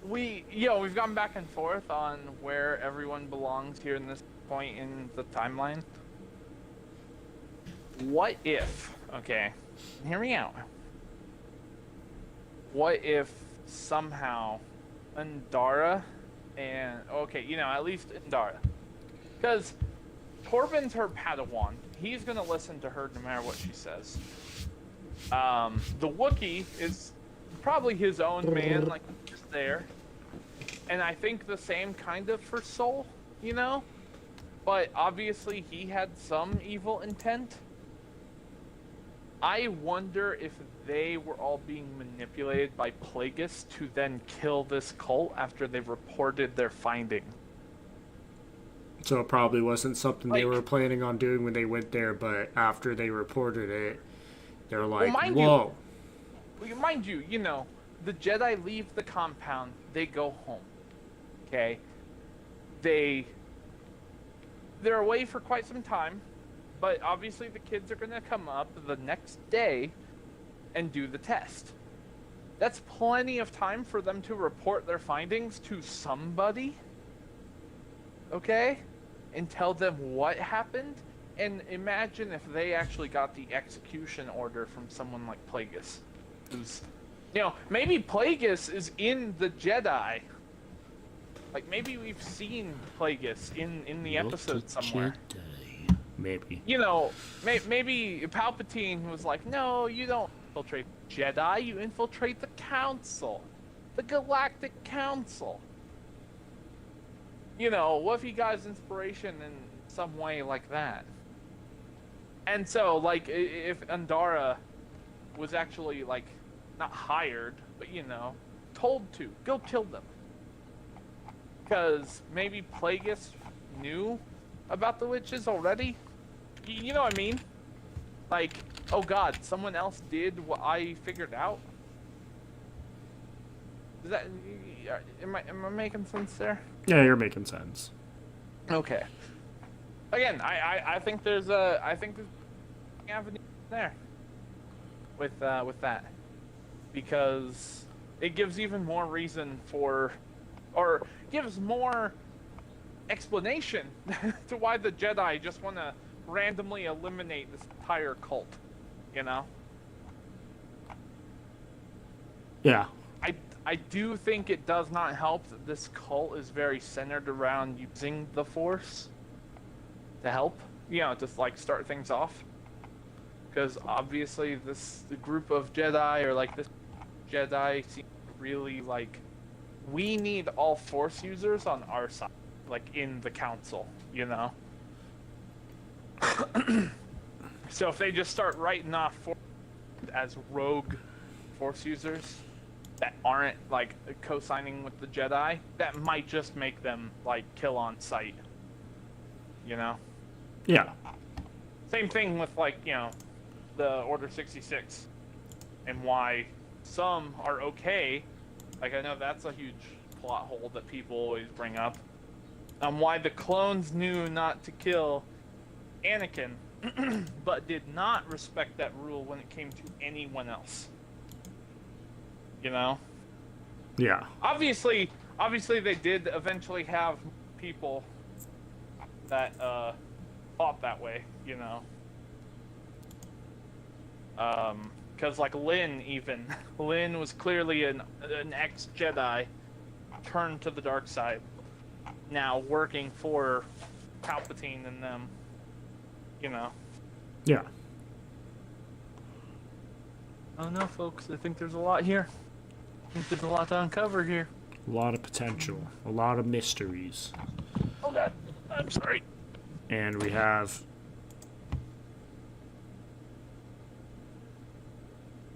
S2: We've gone back and forth on where everyone belongs here in this point in the timeline. What if, okay, hear me out. What if somehow Andara and, okay, at least Andara. Because Corbin's her Padawan. He's going to listen to her no matter what she says. The Wookiee is probably his own man, like, just there. And I think the same kind of for Soul, But obviously he had some evil intent. I wonder if they were all being manipulated by Plagueis to then kill this cult after they reported their finding.
S1: So it probably wasn't something they
S2: Like-
S1: were planning on doing when they went there, but after they reported it, they're like,
S2: mind
S1: whoa.
S2: Mind you, the Jedi leave the compound, they go home. Okay? They're away for quite some time, but obviously the kids are going to come up the next day and do the test. That's plenty of time for them to report their findings to somebody. Okay? And tell them what happened. And imagine if they actually got the execution order from someone like Plagueis. Who's, maybe Plagueis is in the Jedi. Like, maybe we've seen Plagueis in the episode somewhere.
S1: Maybe.
S2: Maybe Palpatine was like, no, you don't infiltrate Jedi, you infiltrate the Council. The Galactic Council. What if he got his inspiration in some way like that? And so, like, if Andara was actually, like, not hired, but, told to, go kill them. Because maybe Plagueis knew about the witches already? You know what I mean? Like, oh god, someone else did what I figured out? Is that... Am I making sense there?
S1: Yeah, you're making sense.
S2: Okay. Again, I think there's an avenue there with that, because it gives even more reason for, or gives more explanation to why the Jedi just want to randomly eliminate this entire cult, you know?
S1: Yeah.
S2: I do think it does not help that this cult is very centered around using the Force to help, you know, just like start things off. Because obviously the group of Jedi, or like this Jedi, seems really like, we need all Force users on our side, like in the council, you know? So if they just start writing off Force as rogue Force users that aren't like co-signing with the Jedi, that might just make them like kill on sight, you know?
S1: Yeah.
S2: Same thing with, like, you know, the Order 66, and why some are okay. Like, I know that's a huge plot hole that people always bring up. Why the clones knew not to kill Anakin, but did not respect that rule when it came to anyone else. You know?
S1: Yeah.
S2: Obviously they did eventually have people that thought that way, you know. Because like Lynn was clearly an ex-Jedi turned to the dark side, now working for Palpatine and them, you know.
S1: Yeah.
S2: I don't know, folks. I think there's a lot here. I think there's a lot to uncover here.
S1: A lot of potential. A lot of mysteries.
S2: Oh God, I'm sorry.
S1: And we have...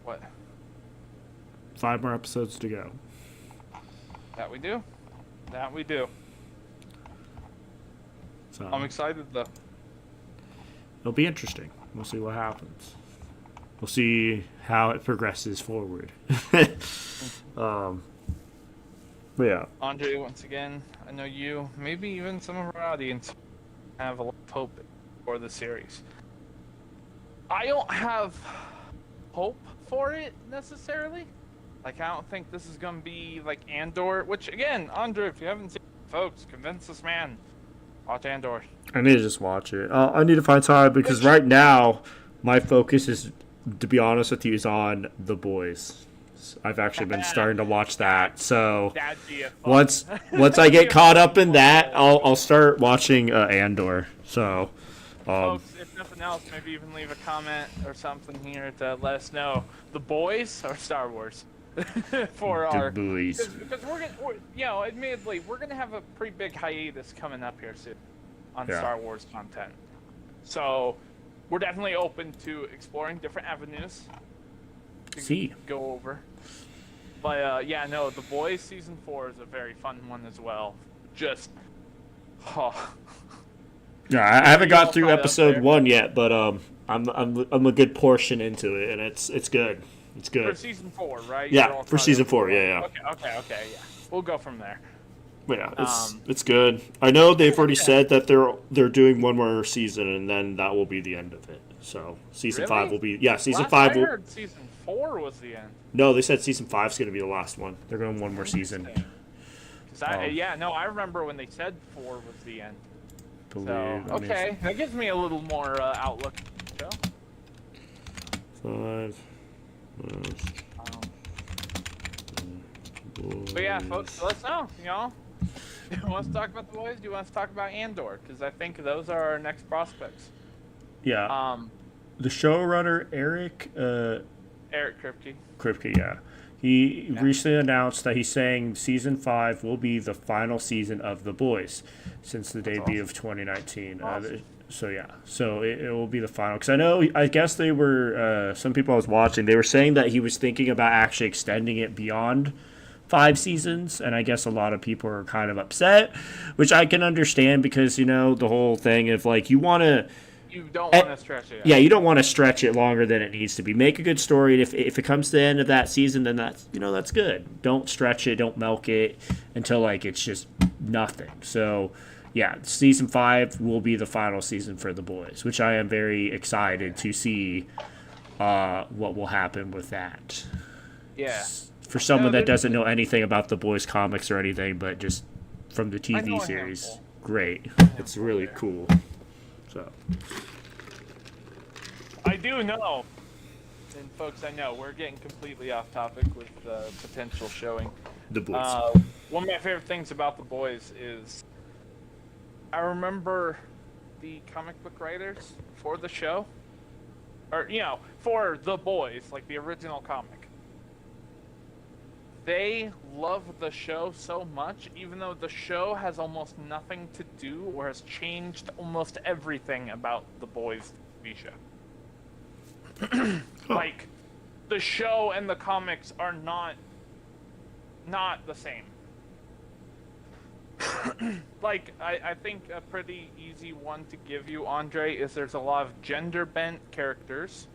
S2: What?
S1: 5 more episodes to go.
S2: That we do. That we do.
S1: So
S2: I'm excited though.
S1: it'll be interesting. We'll see what happens. We'll see how it progresses forward. But yeah.
S2: Andre, once again, I know you, maybe even some of our audience, have a lot of hope for the series. I don't have hope for it necessarily. Like, I don't think this is gonna be like Andor, which again, Andre, if you haven't seen it, folks, convince this man. Watch Andor.
S1: I need to just watch it. I need to find time because right now my focus is, to be honest with you, is on The Boys. I've actually been starting to watch that. So
S2: That'd be a fun.
S1: once I get caught up in that, I'll start watching Andor. So
S2: folks, if nothing else, maybe even leave a comment or something here to let us know, The Boys or Star Wars for
S1: The
S2: our
S1: Boys.
S2: because you know, admittedly, we're gonna have a pretty big hiatus coming up here soon on
S1: Yeah.
S2: Star Wars content. So we're definitely open to exploring different avenues to
S1: See.
S2: go over. But yeah, no, The Boys season 4 is a very fun one as well. Just
S1: Yeah, I haven't got through
S2: Right up
S1: episode
S2: there.
S1: 1 yet, but I'm a good portion into it, and it's good. It's
S2: for
S1: good.
S2: season 4, right?
S1: Yeah,
S2: You're all
S1: for
S2: caught
S1: season
S2: up.
S1: 4, yeah.
S2: Okay, yeah. We'll go from there.
S1: But yeah, it's good. I know they've already said that they're doing one more season, and then that will be the end of it. So season
S2: Really?
S1: 5 will be season
S2: Last
S1: 5
S2: I
S1: will.
S2: heard season 4 was the end.
S1: No, they said season 5 is going to be the last one. They're going one more season.
S2: 'Cause I remember when they said 4 was the end.
S1: Believe.
S2: So okay, that gives me a little more outlook. So,
S1: 5.
S2: but yeah, folks, let us know. You know, do you want us to talk about The Boys? Do you want us to talk about Andor? Because I think those are our next prospects.
S1: Yeah. The showrunner Eric
S2: Eric Kripke.
S1: Kripke, yeah. He recently announced that he's saying season 5 will be the final season of The Boys since the debut of 2019.
S2: Awesome.
S1: So it will be the final. Because I guess they were, some people I was watching, they were saying that he was thinking about actually extending it beyond 5 seasons. And I guess a lot of people are kind of upset, which I can understand because, the whole thing of like, you want to...
S2: You don't want to stretch it out.
S1: Yeah, you don't want to stretch it longer than it needs to be. Make a good story, and if it comes to the end of that season, then that's good. Don't stretch it, don't milk it until like it's just nothing. So, yeah, season 5 will be the final season for The Boys, which I am very excited to see what will happen with that.
S2: Yeah.
S1: For someone that
S2: there's-
S1: doesn't know anything about the boys comics or anything, but just from the
S2: I know
S1: TV
S2: a
S1: series,
S2: handful.
S1: great. It's really cool. So
S2: I do know. And folks, I know we're getting completely off topic with potential showing.
S1: the boys.
S2: One of my favorite things about The Boys is I remember the comic book writers for the show, or for The Boys, like the original comic. They love the show so much, even though the show has almost nothing to do or has changed almost everything about The Boys TV show. Like, the show and the comics are not the same. Like, I think a pretty easy one to give you, Andre, is there's a lot of gender-bent characters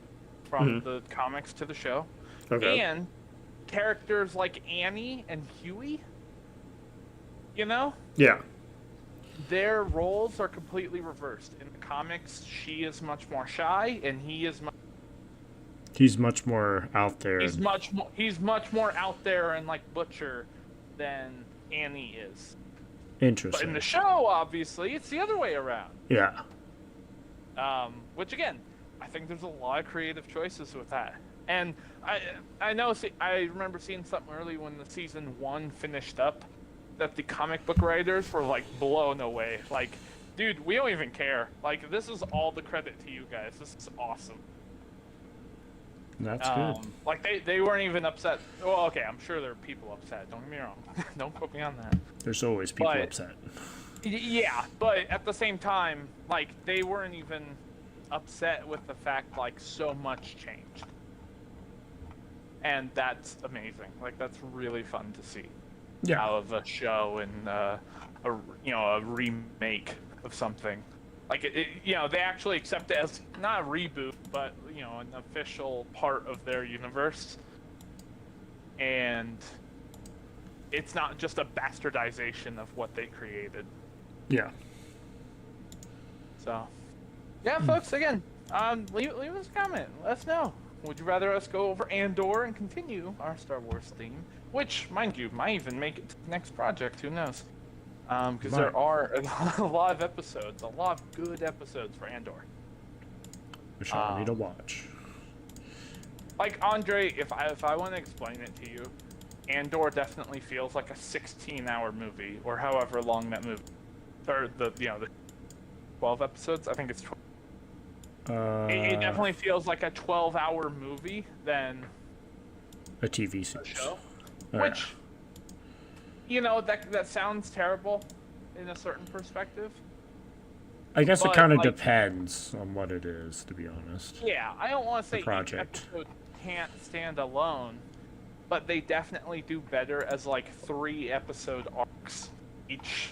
S2: from the comics to the show.
S1: Okay.
S2: And characters like Annie and Huey,
S1: Yeah.
S2: their roles are completely reversed. In the comics, she is much more shy, and he is
S1: He's much more out there.
S2: he's much more out there and like butcher than Annie is. But
S1: Interesting.
S2: in the show, obviously, it's the other way around.
S1: Yeah.
S2: Which again, I think there's a lot of creative choices with that. And I know I remember seeing something early when the season 1 finished up that the comic book writers were like blown away. Like, dude, we don't even care. Like, this is all the credit to you guys. This is awesome.
S1: That's good.
S2: Like they weren't even upset. Well, okay, I'm sure there are people upset. Don't get me wrong. Don't quote me on that.
S1: There's always people
S2: but-
S1: upset.
S2: Yeah, but at the same time, like they weren't even upset with the fact like so much changed, and that's amazing. Like that's really fun to see
S1: Yeah.
S2: out of a show and a remake of something. Like they actually accept it as not a reboot, but an official part of their universe, and it's not just a bastardization of what they created.
S1: Yeah.
S2: So, yeah, folks. Again, leave us a comment. Let us know. Would you rather us go over Andor and continue our Star Wars theme, which, mind you, might even make it to the next project? Who knows? Because there are a lot of episodes, a lot of good episodes for Andor.
S1: Which I need to watch.
S2: Like Andre, if I want to explain it to you, Andor definitely feels like a 16-hour movie, or however long that movie, or the 12 episodes. I think it's 12. It definitely feels like a 12-hour movie than
S1: a TV series.
S2: show,
S1: Yeah.
S2: which that sounds terrible in a certain perspective.
S1: I guess it
S2: but,
S1: kind of
S2: like-
S1: depends on what it is, to be honest.
S2: Yeah, I don't want to say each
S1: project.
S2: episode can't stand alone, but they definitely do better as like 3-episode arcs each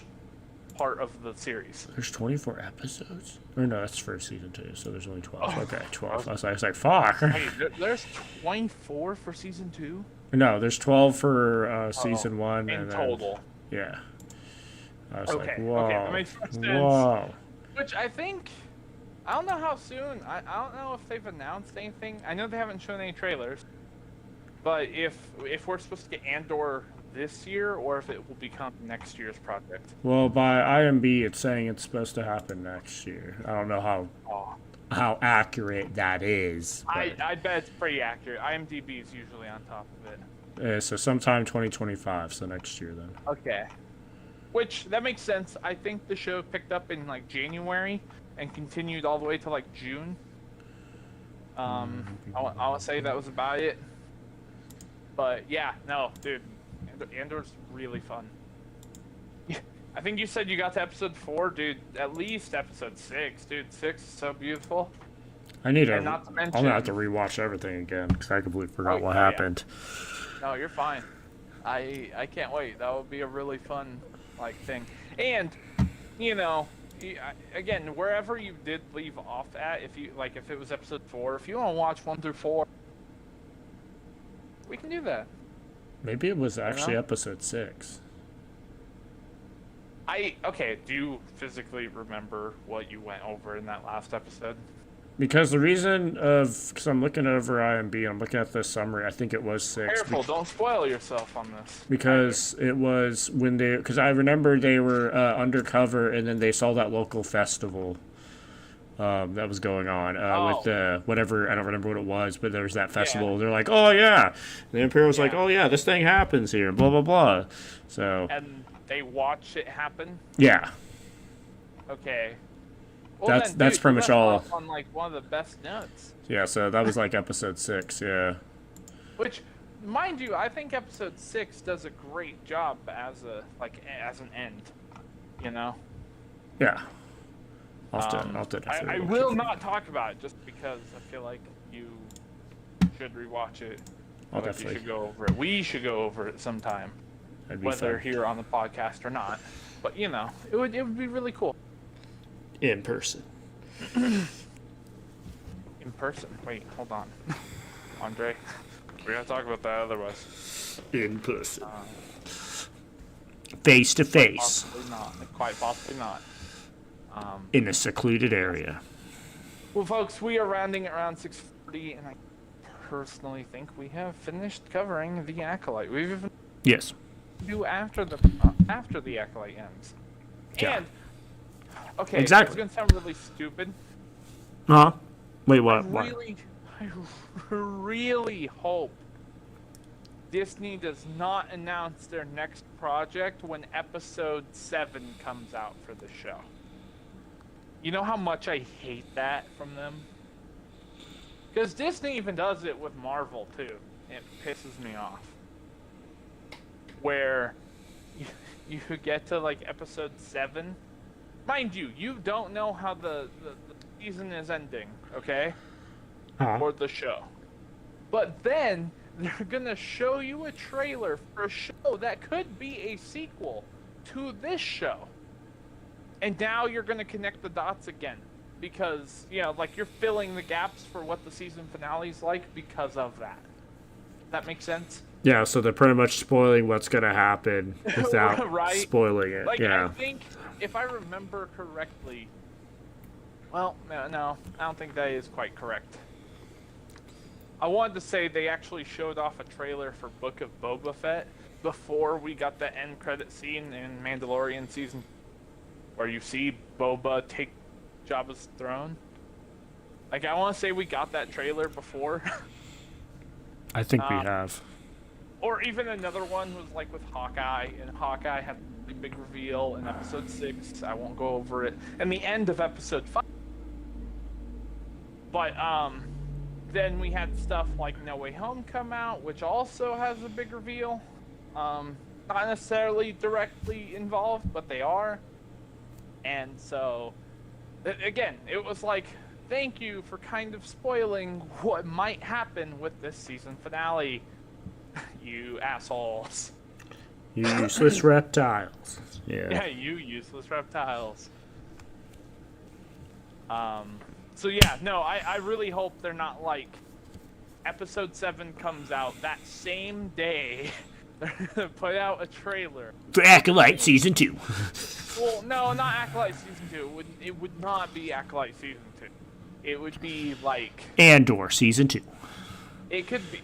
S2: part of the series.
S1: There's 24 episodes? Or no, that's for season 2, so there's only 12.
S2: Oh.
S1: Okay, 12. I was like, fuck.
S2: Hey, there's 24 for season 2
S1: No, there's 12 for season 1.
S2: in
S1: and then,
S2: total.
S1: Yeah. I was
S2: Okay,
S1: like, whoa.
S2: okay, that makes more sense.
S1: Whoa.
S2: Which I think, I don't know how soon. I don't know if they've announced anything. I know they haven't shown any trailers. But if we're supposed to get Andor this year, or if it will become next year's project.
S1: Well, by IMB, it's saying it's supposed to happen next year. I don't know how accurate that is.
S2: I bet it's pretty accurate. IMDb is usually on top of it.
S1: So sometime 2025, so next year then.
S2: Okay. Which, that makes sense. I think the show picked up in, like, January and continued all the way to, like, June. I want to say that was about it. But, yeah, no, dude. Andor's really fun. I think you said you got to episode 4, dude. At least episode 6, dude. 6 is so beautiful.
S1: I need to.
S2: And not to mention-
S1: I'm gonna have to rewatch everything again because I completely forgot what
S2: yeah.
S1: happened.
S2: No, you're fine. I can't wait. That would be a really fun thing. And again, wherever you did leave off at, if it was episode 4, if you want to watch 1 through 4, we can do that.
S1: Maybe it was actually episode 6.
S2: Okay, do you physically remember what you went over in that last episode?
S1: Because the reason of, because I'm looking over IMB, I'm looking at the summary. I think it was 6.
S2: Careful, don't spoil yourself on this.
S1: Because it was when they, because I remember they were undercover, and then they saw that local festival that was going on with the whatever, I don't remember what it was, but there was that festival. They're like, oh yeah, and the Imperial's like, oh yeah, this thing happens here, blah blah blah. So
S2: and they watch it happen.
S1: Yeah.
S2: Okay. Well,
S1: that's pretty much all.
S2: On like one of the best notes.
S1: Yeah, so that was like episode 6. Yeah.
S2: Which, mind you, I think episode 6 does a great job as an end. You know.
S1: Yeah. I'll
S2: I will not talk about it just because I feel like you should rewatch it.
S1: I'll definitely.
S2: You should go over it. We should go over it sometime, whether here on the podcast or not. But you know, it would be really cool.
S1: In person.
S2: In person. Wait, hold on, Andre. We're gonna talk about that otherwise.
S1: In person. Face to face.
S2: Quite possibly not.
S1: In a secluded area.
S2: Well, folks, we are rounding around 6:40, and I personally think we have finished covering the Acolyte. We've even do after the Acolyte ends.
S1: Yeah.
S2: And okay,
S1: exactly.
S2: It's gonna sound really stupid.
S1: Huh? Wait, what?
S2: I really hope Disney does not announce their next project when episode 7 comes out for the show. You know how much I hate that from them? Because Disney even does it with Marvel, too. It pisses me off. Where you get to, like, episode 7. Mind you, you don't know how the season is ending, okay? Or the show. But then, they're gonna show you a trailer for a show that could be a sequel to this show. And now you're going to connect the dots again. Because, you know, like, you're filling the gaps for what the season finale's like because of that. That makes sense?
S1: Yeah, so they're pretty much spoiling what's going to happen without spoiling it.
S2: Like,
S1: yeah.
S2: I think, if I remember correctly... Well, no, I don't think that is quite correct. I wanted to say they actually showed off a trailer for Book of Boba Fett before we got the end credit scene in Mandalorian season, where you see Boba take Jabba's throne. Like, I want to say we got that trailer before.
S1: I think we have.
S2: Or even another one was like with Hawkeye, and Hawkeye had a big reveal in episode 6. I won't go over it. And the end of episode 5. But, then we had stuff like No Way Home come out, which also has a big reveal. Not necessarily directly involved, but they are. And so, again, it was like, thank you for kind of spoiling what might happen with this season finale, you assholes.
S1: You useless reptiles. Yeah.
S2: Yeah, you useless reptiles. So yeah, no, I really hope they're not like, episode 7 comes out that same day, they're gonna put out a trailer.
S1: For Acolyte Season 2.
S2: Well, no, not Acolyte Season 2. It would not be Acolyte Season 2. It would be like...
S1: Andor Season 2.
S2: It could be.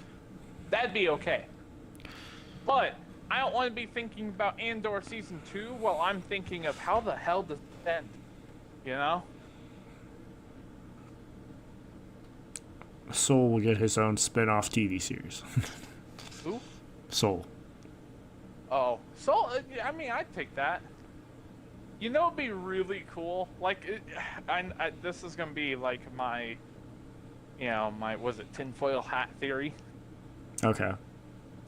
S2: That'd be okay. But I don't want to be thinking about Andor Season 2 while I'm thinking of how the hell does it end? You know?
S1: Soul will get his own spin-off TV series.
S2: Who?
S1: Soul.
S2: Oh, Soul, I mean, I'd take that. You know, it'd be really cool. Like, this is gonna be like my, you know, was it tinfoil hat theory?
S1: Okay.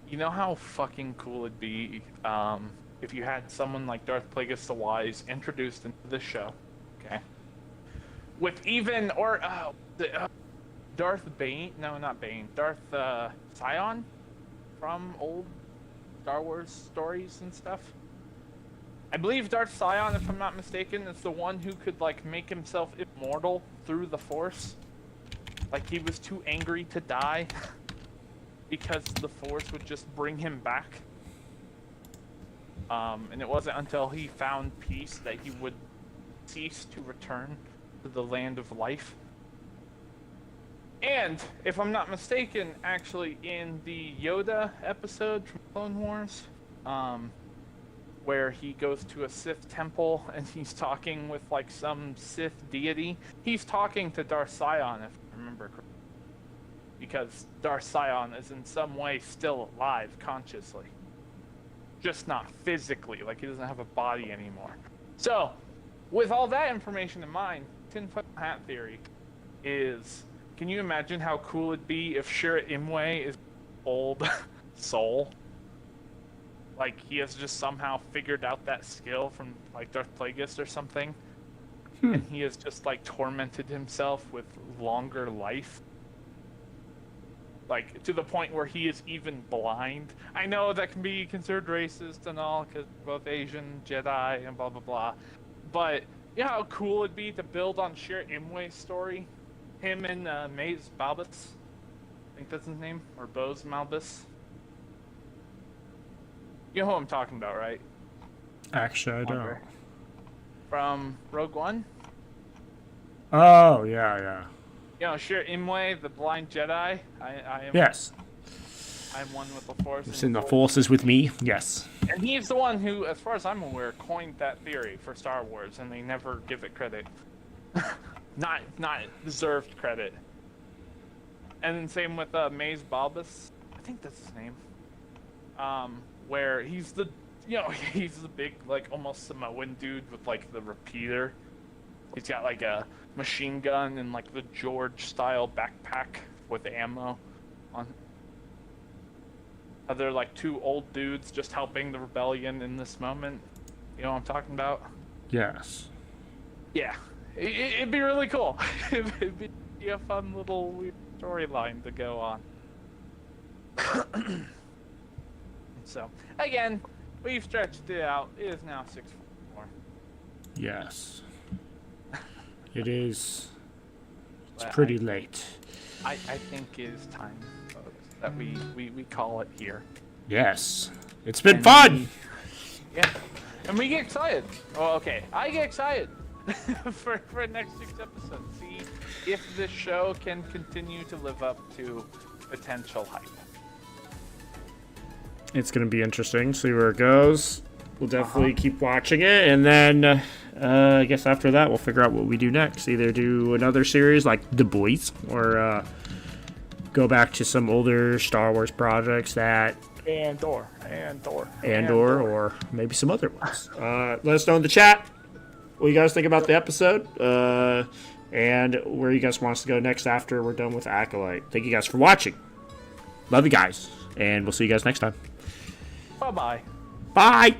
S2: You know how fucking cool it'd be if you had someone like Darth Plagueis the Wise introduced into the show, okay? With even, or Darth Bane, no, not Bane, Darth Scion from old Star Wars stories and stuff. I believe Darth Scion, if I'm not mistaken, is the one who could, like, make himself immortal through the Force. Like, he was too angry to die because the Force would just bring him back. And it wasn't until he found peace that he would cease to return to the land of life. And if I'm not mistaken, actually in the Yoda episode from Clone Wars, where he goes to a Sith temple and he's talking with like some Sith deity, he's talking to Darth Sion, if I remember correctly. Because Darth Sion is in some way still alive consciously. Just not physically, like he doesn't have a body anymore. So, with all that information in mind, tinfoil hat theory is, can you imagine how cool it'd be if Shira Imwe is old soul? Like, he has just somehow figured out that skill from, like, Darth Plagueis or something. And he has just, like, tormented himself with longer life. Like, to the point where he is even blind. I know that can be considered racist and all, because both Asian, Jedi, and blah, blah, blah. But, you know how cool it'd be to build on Shira Imwe's story? Him and Maze Balbus. I think that's his name. Or Bose Malbus. You know who I'm talking about, right?
S1: Actually, I don't.
S2: Andre. From Rogue One?
S1: Oh, yeah.
S2: You know, Shira Imwe, the blind Jedi. I am.
S1: Yes.
S2: I'm one with the Force.
S1: It's in the Forces with me. Yes.
S2: And he's the one who, as far as I'm aware, coined that theory for Star Wars, and they never give it credit. not deserved credit. And then same with Maze Balbus. I think that's his name. Where he's the, he's the big, like, almost Samoan dude with, like, the repeater. He's got, like, a machine gun and, like, the George-style backpack with ammo on. They're, like, two old dudes just helping the rebellion in this moment. You know what I'm talking about?
S1: Yes.
S2: Yeah. It'd be really cool. It'd be a fun little weird storyline to go on. So, again, we've stretched it out. It is now 6:04.
S1: Yes. It is. It's
S2: But
S1: pretty late.
S2: I think it is time, folks, that we call it here.
S1: Yes. It's been
S2: And
S1: fun!
S2: Yeah. And we get excited. Oh, okay. I get excited for next week's episode. See if this show can continue to live up to potential hype.
S1: It's going to be interesting. See where it goes. We'll definitely keep watching it. And then I guess after that, we'll figure out what we do next. Either do another series like The Boys or go back to some older Star Wars projects that...
S2: Andor,
S1: or maybe some other ones. Let us know in the chat what you guys think about the episode and where you guys want us to go next after we're done with Acolyte. Thank you guys for watching. Love you guys, and we'll see you guys next time.
S2: Bye-bye.
S1: Bye!